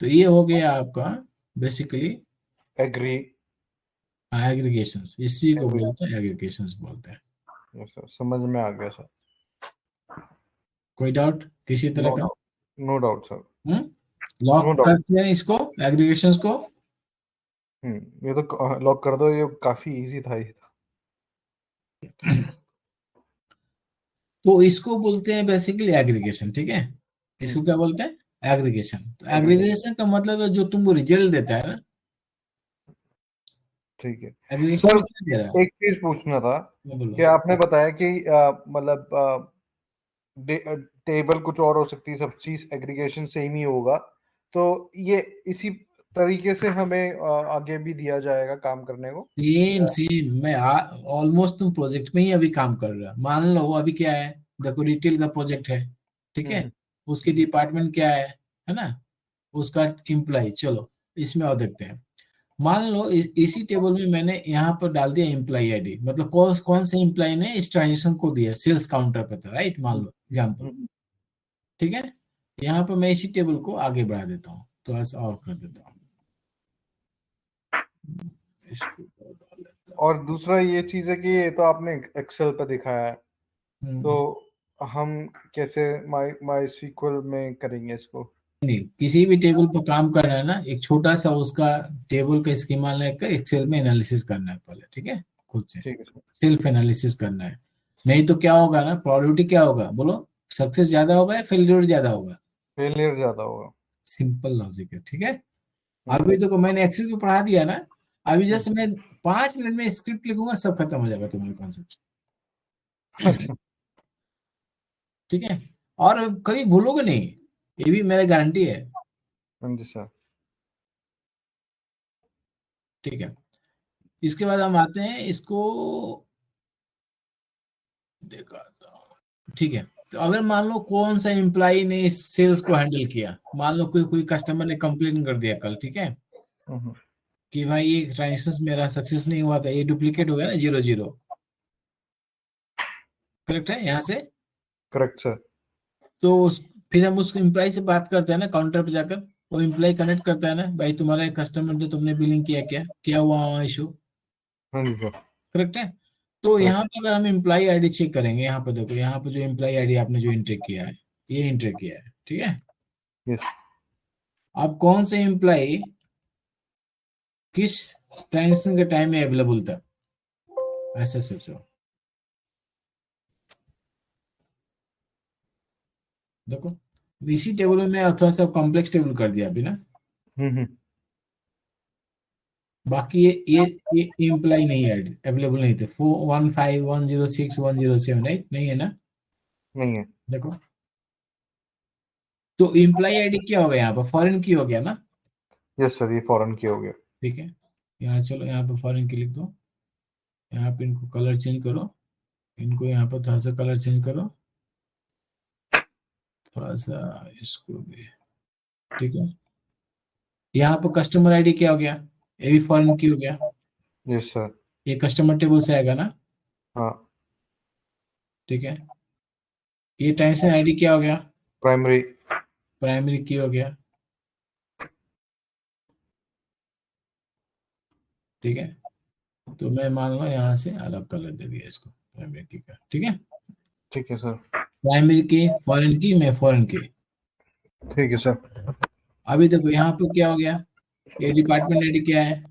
तो ये हो गया आपका बेसिकली एग्री। एग्रीगेशंस, इसी को एग्री। बोलते हैं एग्रीगेशंस बोलते हैं। यस सर, समझ में आ गया सर। कोई डाउट किसी तरह नो का? Doubt. No doubt sir. No lock doubt. करते हैं इसको, एग्रीगेशंस को। ये तो लॉक कर दो, ये काफी इजी था ये तो। तो इसको बोलते हैं बेसिकली एग्रीगेशन। ठीक है। इसको हम्म। क्या बोलते हैं, एग्रीगेशन। तो एग्रीगेशन। एग्रीगेशन का मतलब है जो तुमको रिजल्ट देता है ना, ठीक है एग्रीगेशन सर। में क्या दे रहा है? एक चीज पूछना था मैं बोलो। कि आपने बताया कि मतलब टेबल कुछ और हो सकती है, सब चीज एग्रीगेशन सेम ही होगा। तो ये इसी तरीके से हमें आगे भी दिया जाएगा काम करने को। सेम सेम, मैं ऑलमोस्ट तुम प्रोजेक्ट में ही अभी काम कर रहा, मान लो अभी क्या है, देखो रिटेल का प्रोजेक्ट है। ठीक है। हम्म। उसकी डिपार्टमेंट क्या है ना, उसका एम्प्लॉय, चलो इसमें और देखते हैं। मान लो इसी टेबल में मैंने यहाँ पर डाल दिया एम्प्लॉय आईडी, मतलब कौन कौन से एम्प्लॉय ने इस ट्रांजेक्शन को दिया, सेल्स काउंटर पे था, राइट, मान लो एग्जाम्पल। हम्म। ठीक है। यहाँ पर मैं इसी टेबल को आगे बढ़ा देता हूँ, थोड़ा सा और कर देता हूँ, इसको और डाल देता और दूसरा ये चीज है कि ये तो आपने एक्सेल पे दिखाया है, हूँ। तो हम कैसे माई माई सीक्वल में करेंगे इसको? नहीं, किसी भी टेबल पर काम करना है ना, एक छोटा सा उसका टेबल का स्कीमा लेकर एक्सेल में एनालिसिस करना है पहले। ठीक है। खुद से ठीक है सर। सेल्फ एनालिसिस करना है। नहीं तो क्या होगा ना, प्रोबेबिलिटी क्या होगा बोलो, सक्सेस ज्यादा होगा या फेलियर ज्यादा होगा? फेलियर ज्यादा होगा। सिंपल लॉजिक है। ठीक है। हम्म। अभी तो मैंने एक्सेल को पढ़ा दिया ना, अभी हम्म। जस्ट मैं 5 मिनट में स्क्रिप्ट लिखूंगा, सब खत्म हो जाएगा तुम्हारा कॉन्सेप्ट। अच्छा। ठीक है। और कभी भूलोगे नहीं, ये भी मेरा गारंटी है। हाँ जी सर। ठीक है। इसके बाद हम आते हैं इसको, देखा था। ठीक है। तो अगर मान लो कौन सा एम्प्लॉय ने इस सेल्स को हैंडल किया, मान लो कोई कोई कस्टमर ने कंप्लेन कर दिया कल। ठीक है। हम्म। कि भाई ये ट्रांजेक्शन मेरा सक्सेस नहीं हुआ था, ये डुप्लीकेट हो गया ना, 0 0। करेक्ट है यहाँ से? Correct sir. तो फिर हम उस एम्प्लॉय से बात करते हैं ना काउंटर पे जाकर, वो एम्प्लॉय कनेक्ट करता है ना, भाई तुम्हारा कस्टमर जो तुमने बिलिंग किया, क्या क्या हुआ इशू। हाँ जी सर। करेक्ट है। तो यहाँ करेक्ट। पे अगर हम एम्प्लॉय आईडी चेक करेंगे, यहाँ पे देखो, यहाँ पे जो एम्प्लॉय आईडी आपने जो एंट्री किया है, ये एंट्री किया है। ठीक है। यस। अब कौन से एम्प्लॉय किस ट्रांजेक्शन के टाइम में अवेलेबल था, ऐसा सोचो। देखो इसी टेबल में मैं थोड़ा सा कॉम्प्लेक्स टेबल कर दिया अभी ना। हम्म। बाकी ये इम्प्लाई नहीं है, अवेलेबल नहीं थे। 415106107, राइट, नहीं है ना? नहीं है। देखो, तो इम्प्लाई आईडी क्या हो गया यहाँ पर? फॉरेन की हो गया ना? यस सर, ये फॉरेन की हो गया। ठीक है, यहाँ चलो, यहाँ पे फॉरेन की लिख दो। यहाँ पे इनको कलर चेंज करो, इनको यहाँ पर थोड़ा सा कलर चेंज करो, थोड़ा सा इसको भी। ठीक है, यहाँ पर कस्टमर आईडी क्या हो गया? ये भी फॉरेन की हो गया। Yes sir. ये कस्टमर टेबल से आएगा ना? हाँ। ठीक है, ये ट्रांजेक्शन आईडी क्या हो गया? प्राइमरी। प्राइमरी की हो गया। ठीक है, तो मैं मान लो यहाँ से अलग कलर दे दिया इसको, प्राइमरी की का। ठीक है, ठीक है सर। प्राइमरी की, फॉरेन की, मैं फॉरेन की। ठीक है सर। अभी देखो यहाँ पे क्या हो गया, ये डिपार्टमेंट आईडी क्या है?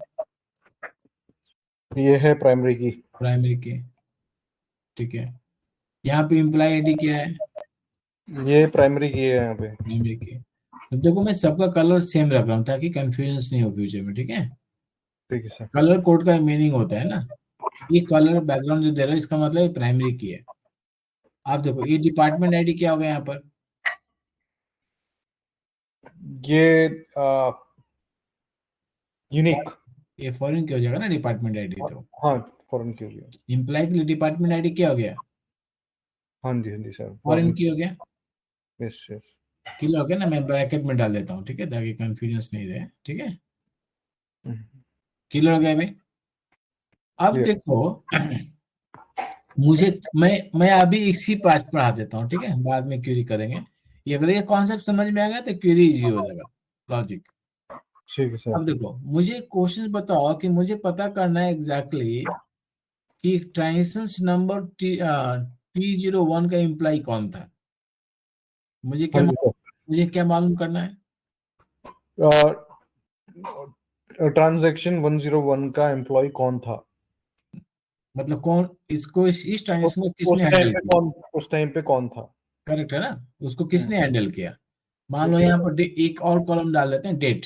ये है प्राइमरी की। प्राइमरी की। ठीक है, यहाँ पे एम्प्लॉय आईडी क्या है? ये प्राइमरी की है यहाँ पे। प्राइमरी की। तो देखो, मैं सबका कलर सेम रख रहा हूँ ताकि कंफ्यूजन नहीं हो फ्यूचर में। ठीक है, ठीक है सर। कलर कोड का मीनिंग होता है ना, ये कलर बैकग्राउंड जो दे रहा है इसका मतलब ये प्राइमरी की है। आप देखो, ये डिपार्टमेंट आईडी क्या हो गया यहाँ पर? ये यूनिक। ये फॉरेन की हो जाएगा ना डिपार्टमेंट आईडी तो। हाँ, फॉरेन की हो गया। एम्प्लॉय के लिए डिपार्टमेंट आईडी क्या हो गया? हाँ जी, हाँ जी सर, फॉरेन फॉरेन। की हो गया। Yes yes. क्लियर हो गया ना? मैं ब्रैकेट में डाल देता हूँ, ठीक है, ताकि कंफ्यूजन नहीं रहे। ठीक है, क्लियर हो गया भाई? अब क्लियर। देखो, मुझे, मैं अभी इसी पास पढ़ा देता हूँ, ठीक है, बाद में क्वेरी करेंगे। ये अगर ये कॉन्सेप्ट समझ में आ गया तो क्वेरी इजी हो जाएगा, लॉजिक। ठीक है सर। अब देखो, मुझे क्वेश्चन बताओ कि मुझे पता करना है एग्जैक्टली कि ट्रांजेक्शन नंबर T01 का इम्प्लाई कौन था। मुझे हाँ क्या जी सर। मुझे क्या मालूम करना है? ट्रांजैक्शन 101 का एम्प्लॉय कौन था? मतलब कौन इसको, इस उस ट्रांजेक्शन को किसने उस टाइम हैंडल पे किया? कौन उस टाइम पे कौन था? करेक्ट है ना? उसको किसने हैंडल किया? मान लो ओके यहाँ सर। पर एक और कॉलम डाल देते हैं, डेट।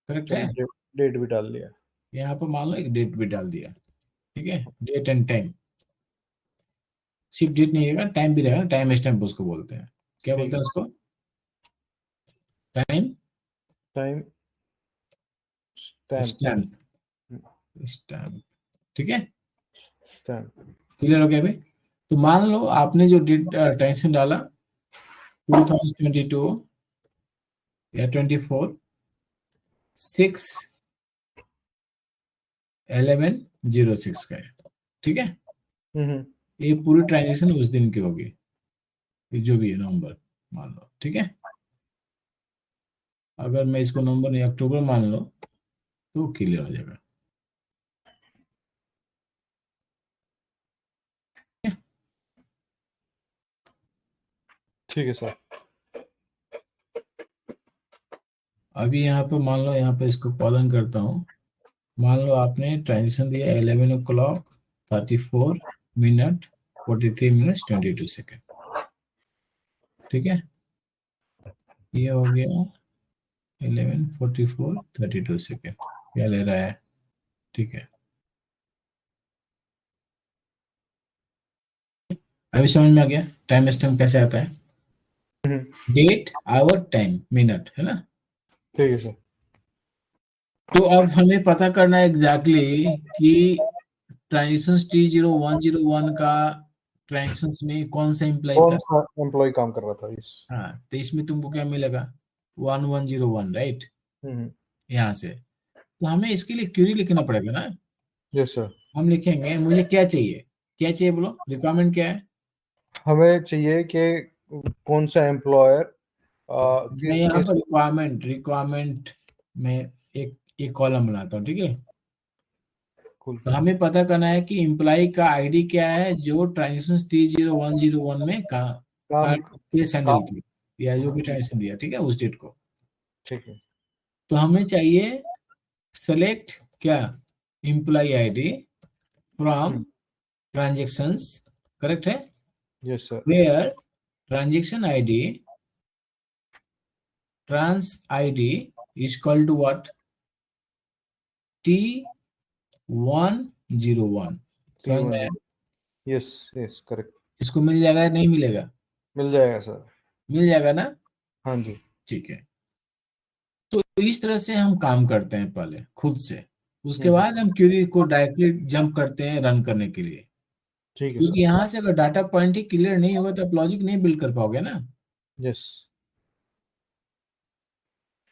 करेक्ट है? चलो, डेट भी डाल लिया। यहाँ पर मान लो एक डेट भी डाल दिया। ठीक है, डेट एंड टाइम। सिर्फ डेट नहीं रहेगा, टाइम भी रहेगा, टाइम स्टैम्प उसको बोलते हैं। क्या ठीक बोलते है। हैं उसको? Time time stamp. Stamp. Stamp. ठीक है, स्टैम्प। क्लियर हो गया भाई? तो मान लो आपने जो डेट टाइम डाला 2022 या 24 6/11/06 का है। ठीक है, हम्म। ये पूरी ट्रांजेक्शन उस दिन की होगी, ये जो भी है नवंबर मान लो। ठीक है, अगर मैं इसको नवंबर नहीं अक्टूबर मान लो तो क्लियर हो जाएगा। ठीक है सर। अभी यहाँ पे मान लो, यहाँ पे इसको कॉलन करता हूँ। मान लो आपने ट्रांजेक्शन दिया 11 o'clock 34 minutes 43 minutes 22 seconds। ठीक है, ये हो गया 11:44:32 क्या ले रहा है? ठीक है, अभी समझ में आ गया टाइम स्टैम्प कैसे आता है? डेट, आवर, टाइम, मिनट, है ना? ठीक है सर। तो अब हमें पता करना है एग्जैक्टली कि ट्रांजेक्शन T0101 का ट्रांजेक्शन में कौन सा इम्प्लाई कौन था। सा एम्प्लॉय काम कर रहा था इस? हाँ, तो इसमें तुमको क्या मिलेगा? 1101, राइट, हम्म। यहाँ से। तो हमें इसके लिए क्यूरी लिखना पड़ेगा ना। Yes sir. हम लिखेंगे, मुझे क्या चाहिए, क्या चाहिए बोलो, रिक्वायरमेंट क्या है? हमें चाहिए कि कौन सा एम्प्लॉयर मैं यहाँ किस। पर रिक्वायरमेंट में एक कॉलम बनाता हूँ, ठीक है। कुल तो हमें पता करना है कि एम्प्लॉय का आईडी क्या है जो ट्रांजेक्शन T0101 में काम केस हैंडल काम। की, या जो भी ट्रांजेक्शन दिया, ठीक है, उस डेट को। ठीक है। तो हमें चाहिए सेलेक्ट क्या, employ ID from transactions, correct है, yes sir. Where transaction ID trans id is equal to what? T101 समझ में आया? यस यस करेक्ट, इसको मिल जाएगा या नहीं मिलेगा? मिल जाएगा सर। मिल जाएगा ना? हाँ जी ठीक है। तो इस तरह से हम काम करते हैं पहले खुद से, उसके हम्म, बाद हम क्वेरी को डायरेक्टली जंप करते हैं रन करने के लिए। ठीक है क्योंकि सर। यहाँ से अगर डाटा पॉइंट ही क्लियर नहीं होगा तो आप लॉजिक नहीं बिल्ड कर पाओगे ना। यस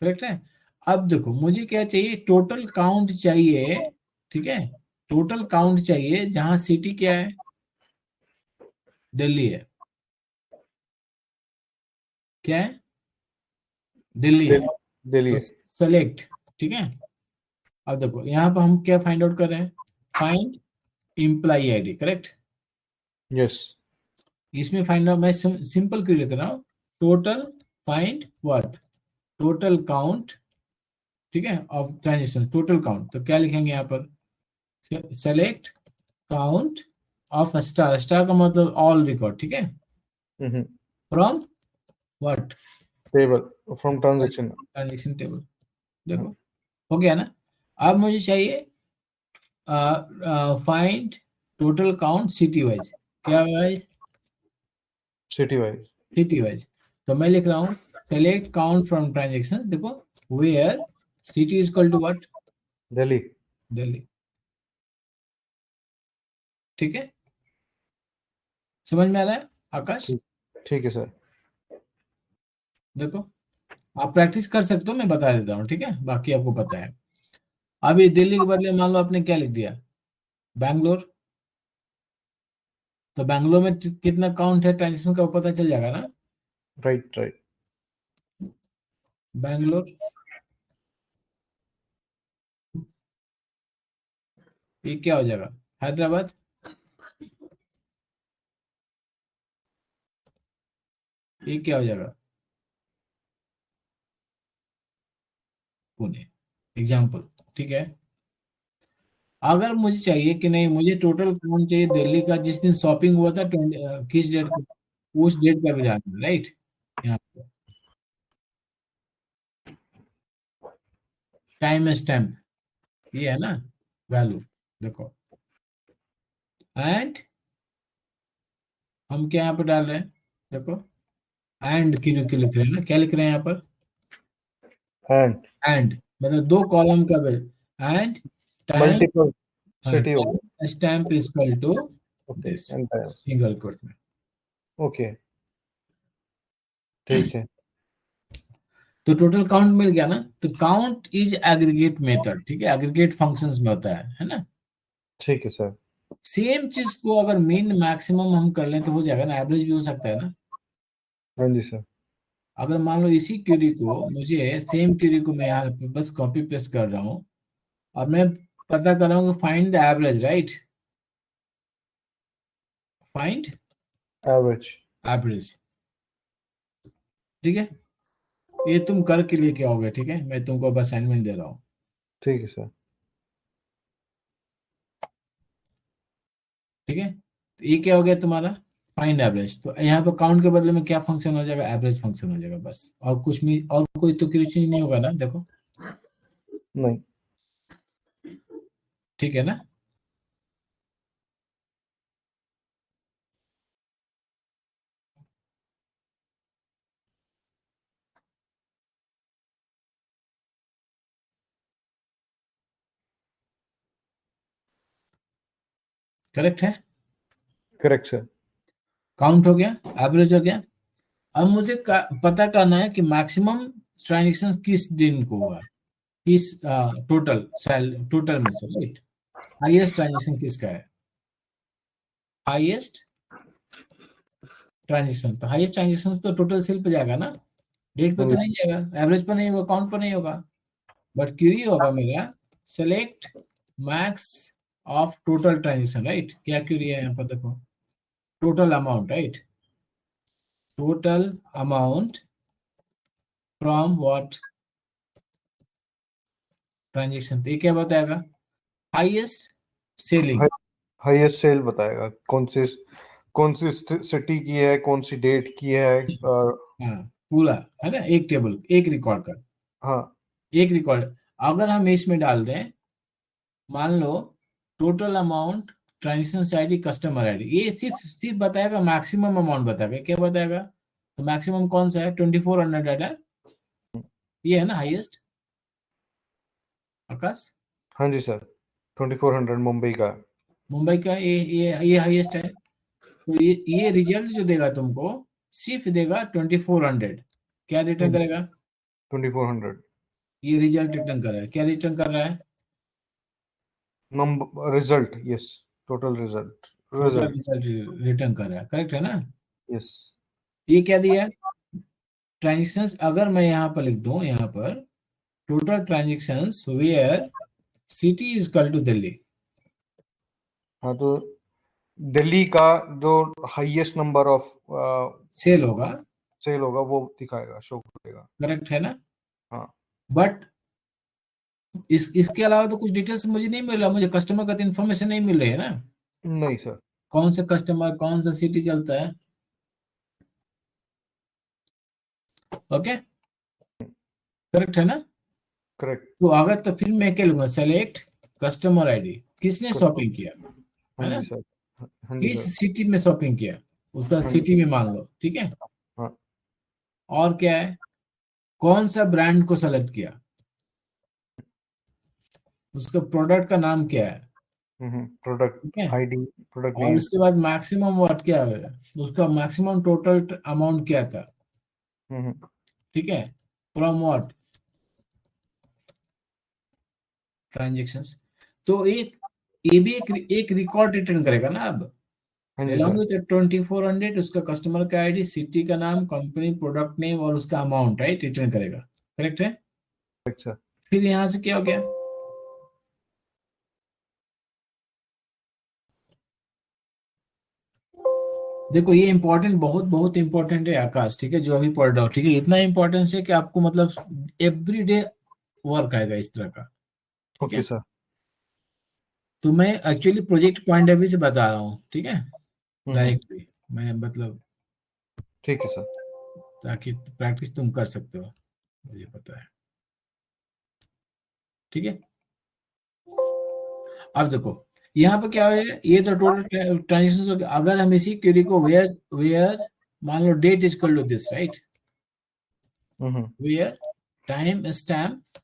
करेक्ट है। अब देखो मुझे क्या चाहिए, टोटल काउंट चाहिए। ठीक है, टोटल काउंट चाहिए जहां सिटी क्या है, दिल्ली है। क्या है? दिल्ली है। दिल्ली, दिल्ली तो है। सेलेक्ट। ठीक है, अब देखो यहाँ पर हम क्या फाइंड आउट कर रहे हैं, find employee ID. Correct. Yes इसमें फाइंड आउट मैं सिंपल क्यों लिख रहा हूँ, total find what, total count. ठीक है, ऑफ ट्रांजेक्शन, टोटल काउंट। तो क्या लिखेंगे यहाँ पर, select count of star, star का मतलब ऑल रिकॉर्ड। ठीक है, from what, table from transaction. Transaction table. देखो हो गया ना। अब मुझे चाहिए find total count city wise. क्या wise? City wise. City wise. तो मैं लिख रहा हूँ सेलेक्ट काउंट फ्रॉम ट्रांजेक्शन। देखो where city is equal to what, Delhi. Delhi. ठीक है, समझ में आ रहा है आकाश? ठीक, ठीक है सर। देखो आप प्रैक्टिस कर सकते हो, मैं बता देता हूँ। ठीक है, बाकी आपको पता है। अभी दिल्ली के बदले मान लो आपने क्या लिख दिया, बैंगलोर। तो बैंगलोर में कितना काउंट है ट्रांजेक्शन का, वो पता चल जाएगा ना। Right right. बैंगलोर, ये क्या हो जाएगा, हैदराबाद। ये क्या हो जाएगा, पुणे। एग्जाम्पल। ठीक है, अगर मुझे चाहिए कि नहीं, मुझे टोटल काउंट चाहिए दिल्ली का जिस दिन शॉपिंग हुआ था, किस डेट को, उस डेट का भी जाना है, राइट। यहाँ पे टाइम स्टैम्प, ये है ना वैल्यू। देखो एंड हम क्या यहाँ पे डाल रहे हैं, देखो एंड की लिख रहे हैं ना, क्या लिख रहे हैं यहाँ पर, एंड एंड मतलब दो कॉलम का bill, and time, multiple city होगा। Time stamp is equal to okay this, and time. Single quote में। ओके ठीक है। तो टोटल काउंट मिल गया ना। तो काउंट इज एग्रीगेट मेथड। ठीक है, एग्रीगेट फंक्शंस में होता है ना। ठीक है सर। सेम चीज को अगर मीन मैक्सिमम हम कर लें तो हो जाएगा ना, एवरेज भी हो सकता है ना। हाँ जी सर। अगर मान लो इसी क्यूरी को, मुझे सेम क्यूरी को मैं यहाँ पे बस कॉपी पेस्ट कर रहा हूँ और मैं पता कर रहा हूँ कि find the average, right, find average. Average. ठीक है, ये तुम करके लेके आओगे। ठीक है, मैं तुमको अब असाइनमेंट दे रहा हूँ। ठीक है सर। ठीक है, तो ये क्या हो गया तुम्हारा, फाइंड एवरेज। तो यहाँ पे काउंट के बदले में क्या फंक्शन हो जाएगा, एवरेज फंक्शन हो जाएगा बस, और कुछ भी, और कोई तो क्वेश्चन नहीं होगा ना। देखो नहीं। ठीक है ना। करेक्ट है, करेक्ट सर। काउंट हो गया, एवरेज हो गया। अब मुझे पता करना है कि मैक्सिमम ट्रांजेक्शन किस दिन को हुआ, किस टोटल सेल, टोटल में से, राइट। हाईएस्ट ट्रांजेक्शन किसका है, हाईएस्ट ट्रांजेक्शन। तो हाईएस्ट ट्रांजेक्शन तो टोटल सेल पे जाएगा ना, डेट पे हाँ तो जी। नहीं जाएगा, एवरेज पे नहीं होगा, काउंट पे नहीं होगा। बट क्यूरी होगा मेरा select max of total transaction, right. क्या क्यूरी है यहाँ पर, देखो total amount, right, total amount from what transaction. तो ये क्या बताएगा, हाईएस्ट सेलिंग। हाईएस्ट सेल बताएगा कौन सी सिटी की है, कौन सी डेट की है। और हाँ पूरा है ना, एक टेबल, एक रिकॉर्ड का, हाँ एक रिकॉर्ड। अगर हम इसमें डाल दें मान लो total amount, transaction ID, customer ID, ये सिर्फ सिर्फ बताएगा, मैक्सिमम अमाउंट बताएगा। क्या बताएगा? तो मैक्सिमम कौन सा है? 2400 डाटा, ये है ना हाईएस्ट, आकाश? हाँ जी सर, 2400 मुंबई का। मुंबई का ये हाईएस्ट है। तो ये रिजल्ट जो देगा तुमको, सिर्फ देगा 2400। क्या रिटर्न करेगा? 2400 ये रिजल्ट रिटर्न कर रहा है। क्या रिटर्न कर रहा है? Number result, yes, total result, total result, result return कर रहा है, करेक्ट है ना? यस। ये क्या दिया? ट्रांजेक्शन्स, अगर मैं यहाँ पर लिख दूं, यहाँ पर total transactions where city is equal to Delhi, हाँ, तो दिल्ली का जो हाईएस्ट नंबर ऑफ सेल होगा, सेल होगा वो दिखाएगा, शो करेगा। करेक्ट है ना? हाँ, बट इसके अलावा तो कुछ डिटेल्स मुझे नहीं मिल रहा, मुझे कस्टमर का तो इन्फॉर्मेशन नहीं मिल रही है ना। नहीं सर। कौन सा कस्टमर, कौन सा सिटी चलता है। ओके, करेक्ट है ना? करेक्ट। तो अगर, तो फिर मैं क्या लूंगा? सेलेक्ट कस्टमर आईडी, किसने शॉपिंग किया, हाँ है ना? जी सर, हाँ जी किस सर, सिटी में शॉपिंग किया, उसका हाँ जी सिटी में मान लो, ठीक है। हाँ। और क्या है? कौन सा ब्रांड को सेलेक्ट किया, उसका प्रोडक्ट का नाम क्या है, ठीक प्रोडक्ट है। आईडी, प्रोडक्ट और नेम। उसके बाद मैक्सिमम व्हाट क्या है, उसका मैक्सिमम टोटल अमाउंट क्या था, ठीक है। From what transactions. तो ये भी एक रिकॉर्ड रिटर्न करेगा ना अब, हाँ जी along सर, with 2400, उसका कस्टमर का आईडी, सिटी का नाम, कंपनी, प्रोडक्ट नेम और उसका अमाउंट, राइट, रिटर्न करेगा, करेक्ट है। Correct sir. फिर यहां से क्या हो गया? देखो ये इंपॉर्टेंट, बहुत बहुत इंपॉर्टेंट है आकाश, ठीक है, जो अभी पढ़ रहा हो, ठीक है। इतना इंपॉर्टेंस है कि आपको मतलब एवरी डे वर्क आएगा इस तरह का, ठीक ओके है। सर। तो मैं actually project point of view से बता रहा हूँ, ठीक है, हम्म, डायरेक्टली मैं मतलब, ठीक है सर। ताकि प्रैक्टिस तुम कर सकते हो, मुझे पता है, ठीक है। अब देखो यहाँ पे क्या है, ये तो टोटल ट्रांजेक्शन हो गया। अगर हम इसी क्वेरी को वेयर वेयर मान लो date is equal to this, right, where time stamp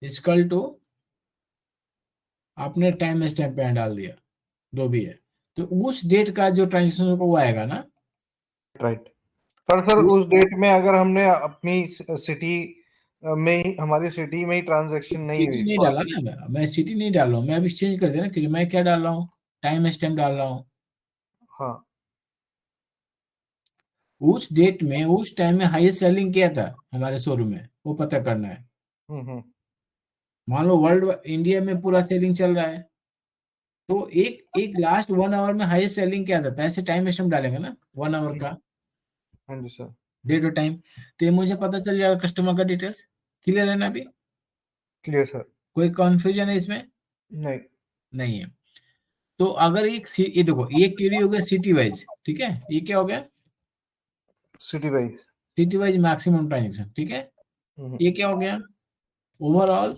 is equal to, आपने टाइम स्टैम्प पे डाल दिया, जो भी है, तो उस डेट का जो ट्रांजेक्शन को वो आएगा ना। राइट। पर सर उस डेट में अगर हमने अपनी सिटी में ही, हमारी सिटी में ही ट्रांजैक्शन नहीं सिटी हुई नहीं तो डाला ना, मैं सिटी नहीं डाल रहा हूँ, मैं अभी चेंज कर दिया ना, क्योंकि मैं क्या डाल रहा हूँ, टाइम स्टैम्प डाल रहा हूँ। हाँ। उस डेट में, उस टाइम में हाईएस्ट सेलिंग क्या था हमारे शोरूम में, वो पता करना है। हम्म। मान लो वर्ल्ड, इंडिया में पूरा सेलिंग चल रहा है, तो एक एक लास्ट 1 आवर में हाईएस्ट सेलिंग क्या था, तो ऐसे टाइम स्टैम्प डालेंगे ना 1 आवर का, हाँ जी सर। डेट और टाइम। तो ये मुझे पता चल जाएगा कस्टमर का डिटेल्स। क्लियर है ना अभी? Clear sir. कोई कंफ्यूजन है इसमें? नहीं। नहीं है। तो अगर ये देखो, ये क्वेरी हो गया सिटी वाइज, ठीक है। ये क्या हो गया? City wise. City wise maximum transaction, ठीक है। ये क्या हो गया? Overall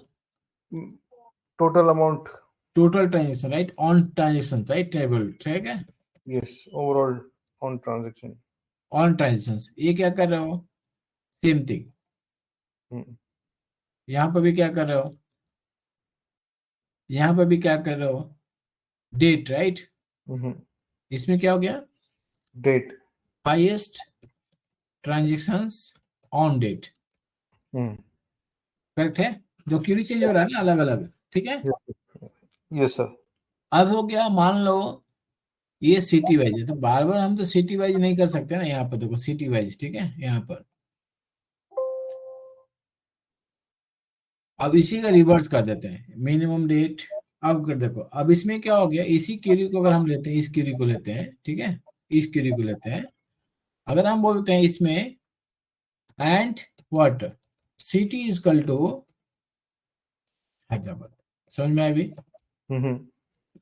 total amount. Total transaction, right, on transaction, right, table, ठीक है, yes, overall on transaction. On transaction. ये क्या कर रहे हो? सेम थिंग, यहाँ पर भी क्या कर रहे हो, यहाँ पर भी क्या कर रहे हो, डेट, राइट। इसमें क्या हो गया? Date. Highest transactions on date, correct है। जो क्यूरी चेंज हो रहा है ना अलग अलग, ठीक है। Yes sir. अब हो गया, मान लो ये सिटी वाइज है, तो बार बार हम तो सिटी वाइज नहीं कर सकते ना, यहाँ पर देखो सिटी वाइज, ठीक है, यहाँ पर। अब इसी का रिवर्स कर देते हैं, मिनिमम डेट। अब कर देखो, अब इसमें क्या हो गया, इसी क्यूरी को अगर हम लेते हैं, इस क्यूरी को लेते हैं, ठीक है, इस क्यूरी को लेते हैं। अगर हम बोलते हैं इसमें and what city is equal to Hyderabad, समझ में आया अभी?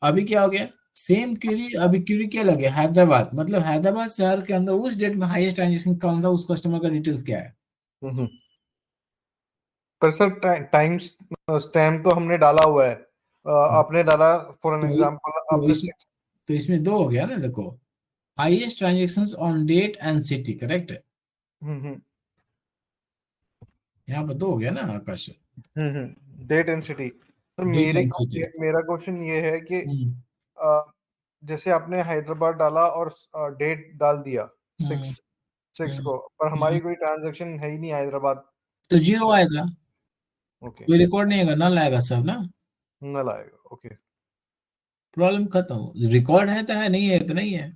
अभी क्या हो गया, सेम क्यूरी, अभी क्यूरी क्या लगे, हैदराबाद, मतलब हैदराबाद शहर के अंदर उस डेट में हाईएस्ट ट्रांजेक्शन कौन था, उस कस्टमर का डिटेल्स क्या है। पर सर टाइम्स स्टैम्प तो हमने डाला हुआ है, आपने डाला फॉर एन तो एग्जांपल तो आपने इस तो इसमें दो हो गया ना, देखो, highest transactions on date and city, correct है, हम्म यहाँ पर दो हो गया ना आकाश, डेट एंड सिटी। तो डेट एंड सिटी। मेरा क्वेश्चन ये है कि हम्म जैसे आपने हैदराबाद डाला और डेट डाल दिया हम्म 6 हम्म को, पर हम्म। हमारी कोई ट्रांजैक्शन है ही नहीं हैदराबाद। तो जीरो आएगा, ओके, कोई रिकॉर्ड नहीं आएगा, नल आएगा सब ना, नल आएगा। ओके, प्रॉब्लम खत्म, रिकॉर्ड है तो है, नहीं है तो नहीं है।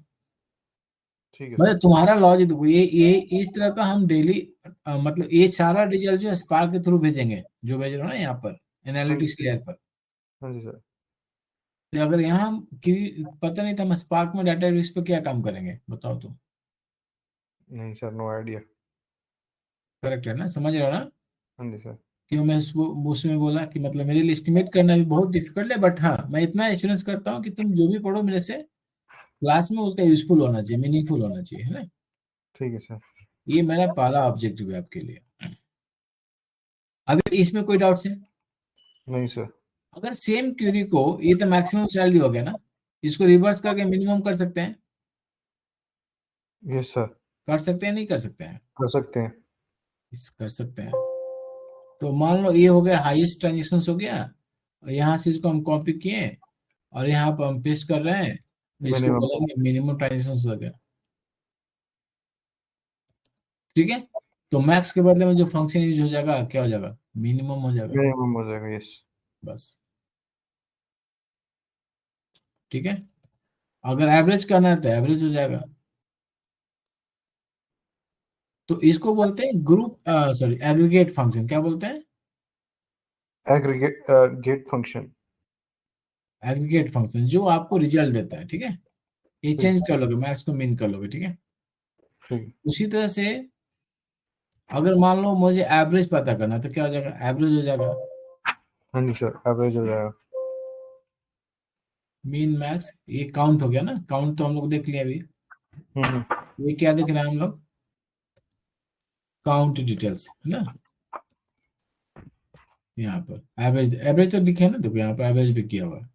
ठीक है मतलब सर। तुम्हारा लॉजिक देखो, ये इस तरह का हम डेली, मतलब ये सारा रिजल्ट जो है स्पार्क के थ्रू भेजेंगे, जो भेज रहे हो ना यहाँ पर हाँ जी, एनालिटिक्स लेयर पर। हाँ जी सर। तो अगर यहाँ पता नहीं था, हम स्पार्क में डाटा बेस पे क्या काम करेंगे बताओ तो। नहीं सर, नो आइडिया। करेक्ट है ना, समझ रहे हो ना, हाँ जी सर। क्यों मैं उसमें बोला कि मतलब मेरे लिए एस्टिमेट करना भी बहुत डिफिकल्ट है, बट हाँ मैं इतना एश्योरेंस करता हूँ कि तुम जो भी पढ़ो मेरे से क्लास में, उसका यूजफुल होना चाहिए, मीनिंगफुल होना चाहिए, है ना। ठीक है सर। ये मेरा पहला ऑब्जेक्टिव है आपके लिए। अभी इसमें कोई डाउट है? नहीं सर। अगर सेम क्यूरी को, ये तो मैक्सिमम सैलरी हो गया ना, इसको रिवर्स करके मिनिमम कर सकते हैं, यस सर, कर सकते हैं नहीं कर सकते हैं? कर सकते हैं। कर सकते हैं। तो मान लो ये हो गया हाईएस्ट ट्रांजेक्शन हो गया, और यहाँ से इसको हम कॉपी किए और यहाँ पर हम पेस्ट कर रहे हैं, इसको मिनिमम। बोलेंगे मिनिमम ट्रांजेक्शन हो गया, ठीक है। तो मैक्स के बदले में जो फंक्शन यूज हो जाएगा क्या हो जाएगा, मिनिमम हो जाएगा, मिनिमम हो जाएगा, यस। बस, ठीक है। अगर एवरेज करना है तो एवरेज हो जाएगा। तो इसको बोलते हैं ग्रुप, सॉरी एग्रीगेट फंक्शन, क्या बोलते हैं, aggregate get function. Aggregate function, जो आपको रिजल्ट देता है, ठीक है। ये ठीक चेंज कर लोगे, मैक्स को मिन कर लोगे, ठीक है। ठीक। उसी तरह से अगर मान लो मुझे एवरेज पता करना है, तो क्या हो जाएगा, एवरेज हो जाएगा, हाँ जी सर, एवरेज हो जाएगा। मीन मैक्स, ये काउंट हो गया ना, काउंट तो हम लोग देख लिया अभी। हम्म ये क्या देख रहे हैं हम लोग, काउंट डिटेल्स है ना, यहाँ पर एवरेज, एवरेज तो दिखे ना, देखो यहाँ पर एवरेज भी किया हुआ है,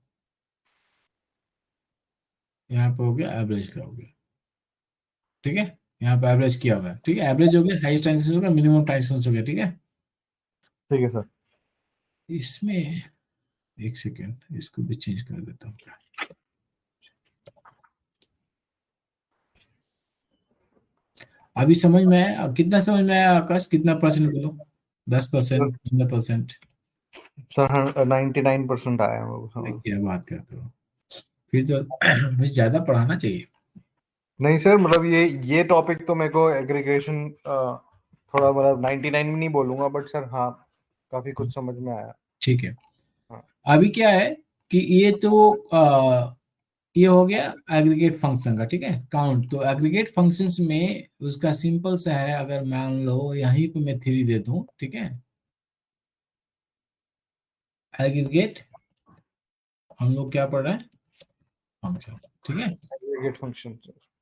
यहाँ पे हो गया एवरेज का हो गया, ठीक है। यहाँ पे एवरेज किया हुआ है, ठीक है, एवरेज हो गया, हाईएस्ट ट्रांजेक्शन हो गया, मिनिमम ट्रांजेक्शन हो गया, ठीक है। ठीक है सर। इसमें एक सेकेंड, इसको भी चेंज कर देता हूँ क्या, अभी समझ में आया, अब कितना समझ में आया आकाश, कितना परसेंट बोलो, 10%, 15%? सर 99% आया है वो समझ। क्या बात करते हो, फिर तो मुझे ज्यादा पढ़ाना चाहिए। नहीं सर, मतलब ये टॉपिक तो मेरे को एग्रीगेशन थोड़ा, मतलब 99 में नहीं बोलूंगा, बट सर हाँ, काफी कुछ समझ में आया। ठीक है। हाँ। अभी क्या है कि ये तो ये हो गया एग्रीगेट फंक्शन का, ठीक है, काउंट। तो एग्रीगेट फंक्शंस में उसका सिंपल सा है, अगर मान लो यहीं पे मैं 3 दे दूं, ठीक है, एग्रीगेट, हम लोग क्या पढ़ रहे हैं, फंक्शन, ठीक है। Aggregate function.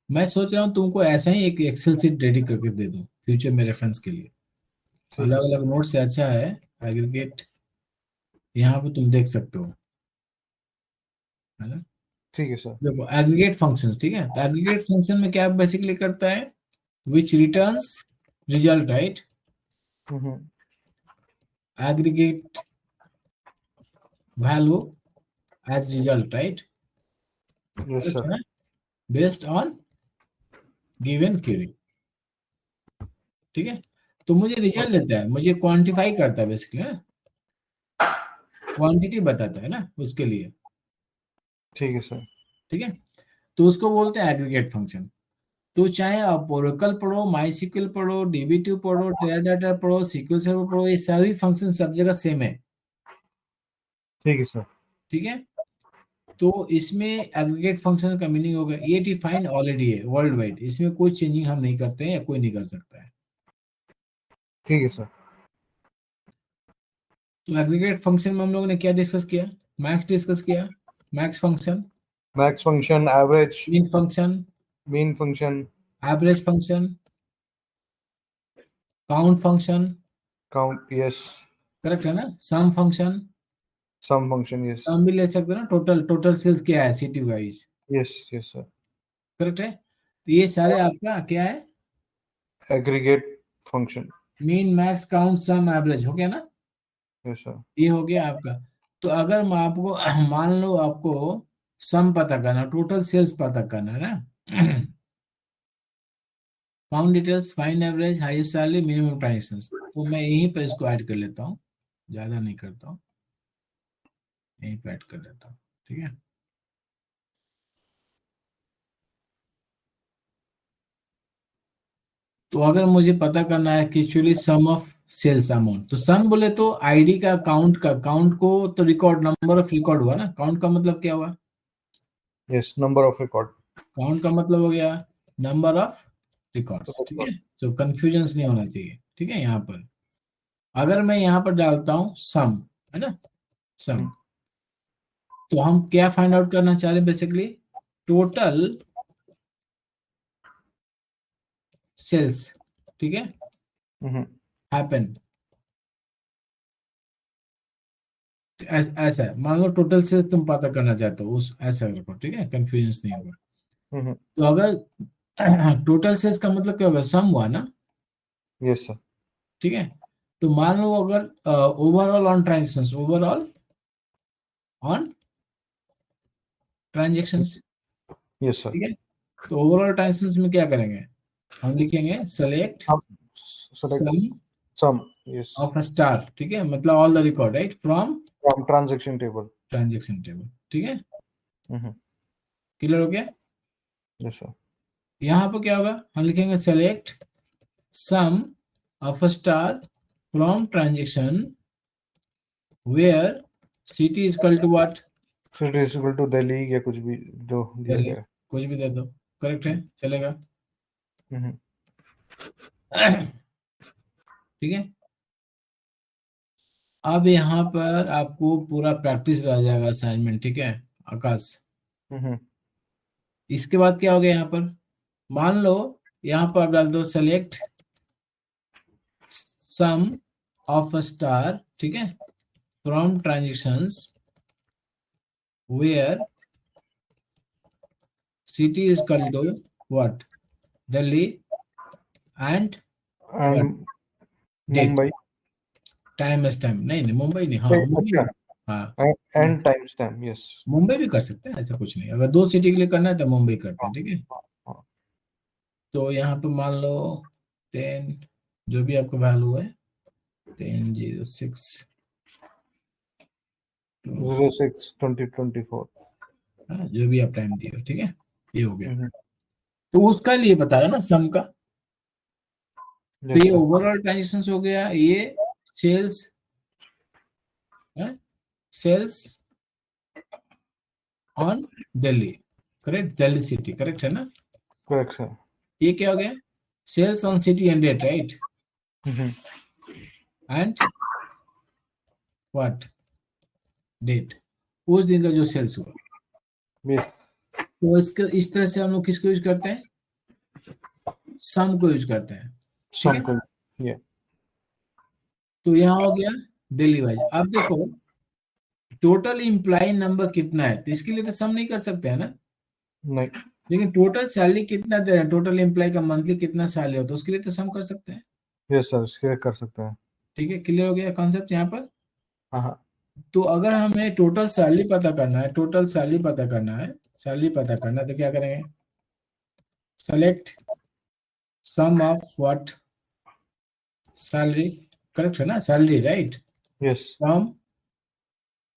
मैं सोच रहा हूँ तुमको ऐसा ही एक एक्सेल सीट रेडी करके दे दूं फ्यूचर में रेफरेंस के लिए, ठीक है अलग सर। अलग नोट से अच्छा है एग्रीगेट, यहाँ पे तुम देख सकते हो, है ना। ठीक है सर। देखो एग्रीगेट फंक्शंस, ठीक है, तो एग्रीगेट फंक्शन में क्या बेसिकली करता है, विच रिटर्न्स रिजल्ट, राइट, हम्म aggregate value as result, right, yes correct है सर। ना, based on given query, ठीक है। तो मुझे रिजल्ट देता है, मुझे क्वांटिफाई करता है बेसिकली ना, क्वांटिटी बताता है ना उसके लिए, ठीक है सर। ठीक है। तो उसको बोलते हैं एग्रीगेट फंक्शन। तो चाहे आप ओरेकल पढ़ो, माइस्क्ल पढ़ो, DB2 पढ़ो, टेराडाटा पढ़ो, SQL सर्वर पढ़ो, ये सभी फंक्शन सब जगह सेम है, ठीक है सर। ठीक है। तो इसमें एग्रीगेट फंक्शन का मीनिंग होगा, ये डिफाइंड ऑलरेडी है वर्ल्ड वाइड, इसमें कोई चेंजिंग हम नहीं करते हैं या कोई नहीं कर सकता है। ठीक है सर। तो एग्रीगेट फंक्शन में हम लोगों ने क्या डिस्कस किया, मैक्स डिस्कस किया, max function, max function, average, mean function, mean function, average function, count function, count, yes. Correct है ना? सम फंक्शन, सम फंक्शन, यस सम भी ले सकते हो ना, टोटल टोटल सेल्स क्या है city wise, yes yes sir. Correct है? तो ये सारे आपका क्या है? Aggregate function, mean max count sum average हो गया ना, यस सर। ये हो गया आपका। तो अगर मैं आपको मान लो आपको सम पता करना, टोटल सेल्स पता करना है ना, count details, find average, highest salary, minimum transactions, तो मैं यहीं पे इसको ऐड कर लेता हूँ, ज्यादा नहीं करता हूँ, यहीं पे ऐड कर लेता हूँ, ठीक है। तो अगर मुझे पता करना है कि actually sum of sales amount, तो सम बोले तो आईडी का काउंट, का काउंट को तो रिकॉर्ड, नंबर ऑफ रिकॉर्ड हुआ ना, काउंट का मतलब क्या हुआ? Yes, number of record. Count का मतलब हो गया नंबर ऑफ रिकॉर्ड्स, ठीक है। तो कंफ्यूजन नहीं होना चाहिए, ठीक है। यहाँ पर अगर मैं यहाँ पर डालता हूँ सम, है ना, सम, तो हम क्या फाइंड आउट करना चाह रहे हैं बेसिकली? टोटल सेल्स, ठीक है, हैपन, ऐसा है, मान लो टोटल सेल्स तुम पता करना चाहते हो, उस ऐसा रखो, ठीक है, कंफ्यूजन नहीं होगा। तो अगर टोटल सेल्स का मतलब क्या होगा? सम हुआ ना, यस सर। ठीक है। तो मान लो अगर overall on transactions, overall on transactions, yes sir. ठीक है। तो ओवरऑल ट्रांजेक्शंस में क्या करेंगे? हम लिखेंगे सेलेक्ट अब select sum sum, yes, of a star, ठीक है, मतलब all the record right from from transaction table. Transaction table, ठीक है। यस क्लियर हो गया? सर। यहाँ पर क्या होगा? हम लिखेंगे select sum of a star from transaction where city is equal to what? फिर इज इक्वल टू दिल्ली या कुछ भी जो दिया दिल्ली, गया कुछ भी दे दो, करेक्ट है, चलेगा। है। ठीक है। अब यहाँ पर आपको पूरा प्रैक्टिस रह जाएगा असाइनमेंट, ठीक है आकाश। इसके बाद क्या हो गया? यहाँ पर मान लो, यहाँ पर आप डाल दो select sum of a star, ठीक है, from transactions where city is equal to what? Delhi and what? And date, Mumbai, time S time, नहीं नहीं मुंबई नहीं, हाँ मुंबई अच्छा, नहीं। हाँ, and timestamp, yes. Mumbai भी कर सकते हैं, ऐसा कुछ नहीं, अगर दो सिटी के लिए करना है तो मुंबई करते हैं, ठीक है। तो यहाँ पे मान लो 10, जो भी आपका वैल्यू है, 10/06 06/2024। हाँ, जो भी आप टाइम दिए हो, ठीक है, ये हो गया। तो उसका लिए बता रहा ना सम का, तो यस ये सर। ओवरऑल ट्रांजेक्शन हो गया, ये सेल्स है, sales on Delhi, correct, Delhi city, correct है ना? Correct sir. ये क्या हो गया? Sales on city and date, right, and what? Date, उस दिन का जो सेल्स हुआ। यस, तो इसके इस तरह से हम लोग किसको यूज करते हैं? सम को यूज करते हैं, ठीक है। सम को, ये तो यहाँ हो गया दिल्ली वाइज। अब देखो टोटल इम्प्लाई नंबर कितना है, तो इसके लिए तो सम नहीं कर सकते हैं ना, नहीं, लेकिन टोटल सैलरी कितना दे रहे हैं, टोटल एम्प्लॉय का मंथली कितना सैलरी हो, तो उसके लिए तो सम कर सकते हैं, यस सर, इसके कर सकते हैं। ठीक है। क्लियर हो गया कॉन्सेप्ट यहाँ पर? हाँ हाँ। तो अगर हमें टोटल सैलरी पता करना है, टोटल सैलरी पता करना है, सैलरी पता करना है, तो क्या करेंगे? Select sum of what? Salary, correct है ना, salary right, yes, from,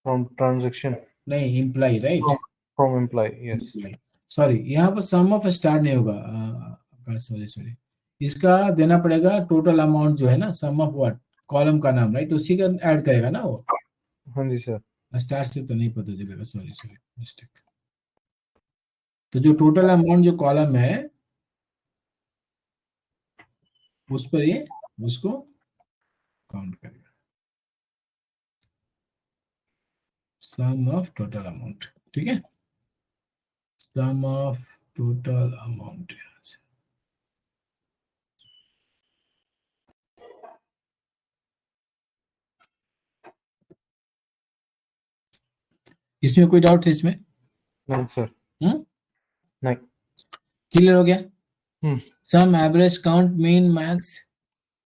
from transaction, नहीं employee right, from employ, yes. Sorry यहाँ पर सम ऑफ स्टार नहीं होगा, सॉरी सॉरी, इसका देना पड़ेगा टोटल अमाउंट जो है ना, सम ऑफ व्हाट, कॉलम का नाम राइट, उसी का ऐड करेगा ना वो, हाँ जी सर। स्टार से तो नहीं पता चलेगा, सॉरी सॉरी मिस्टेक। तो जो टोटल अमाउंट जो कॉलम है उस पर ये उसको काउंट करेगा, सम ऑफ टोटल अमाउंट, ठीक है, सम ऑफ टोटल अमाउंट। इसमें कोई डाउट है इसमें? नहीं सर। नहीं। क्लियर हो गया? हम्म। सम एवरेज काउंट मीन मैक्स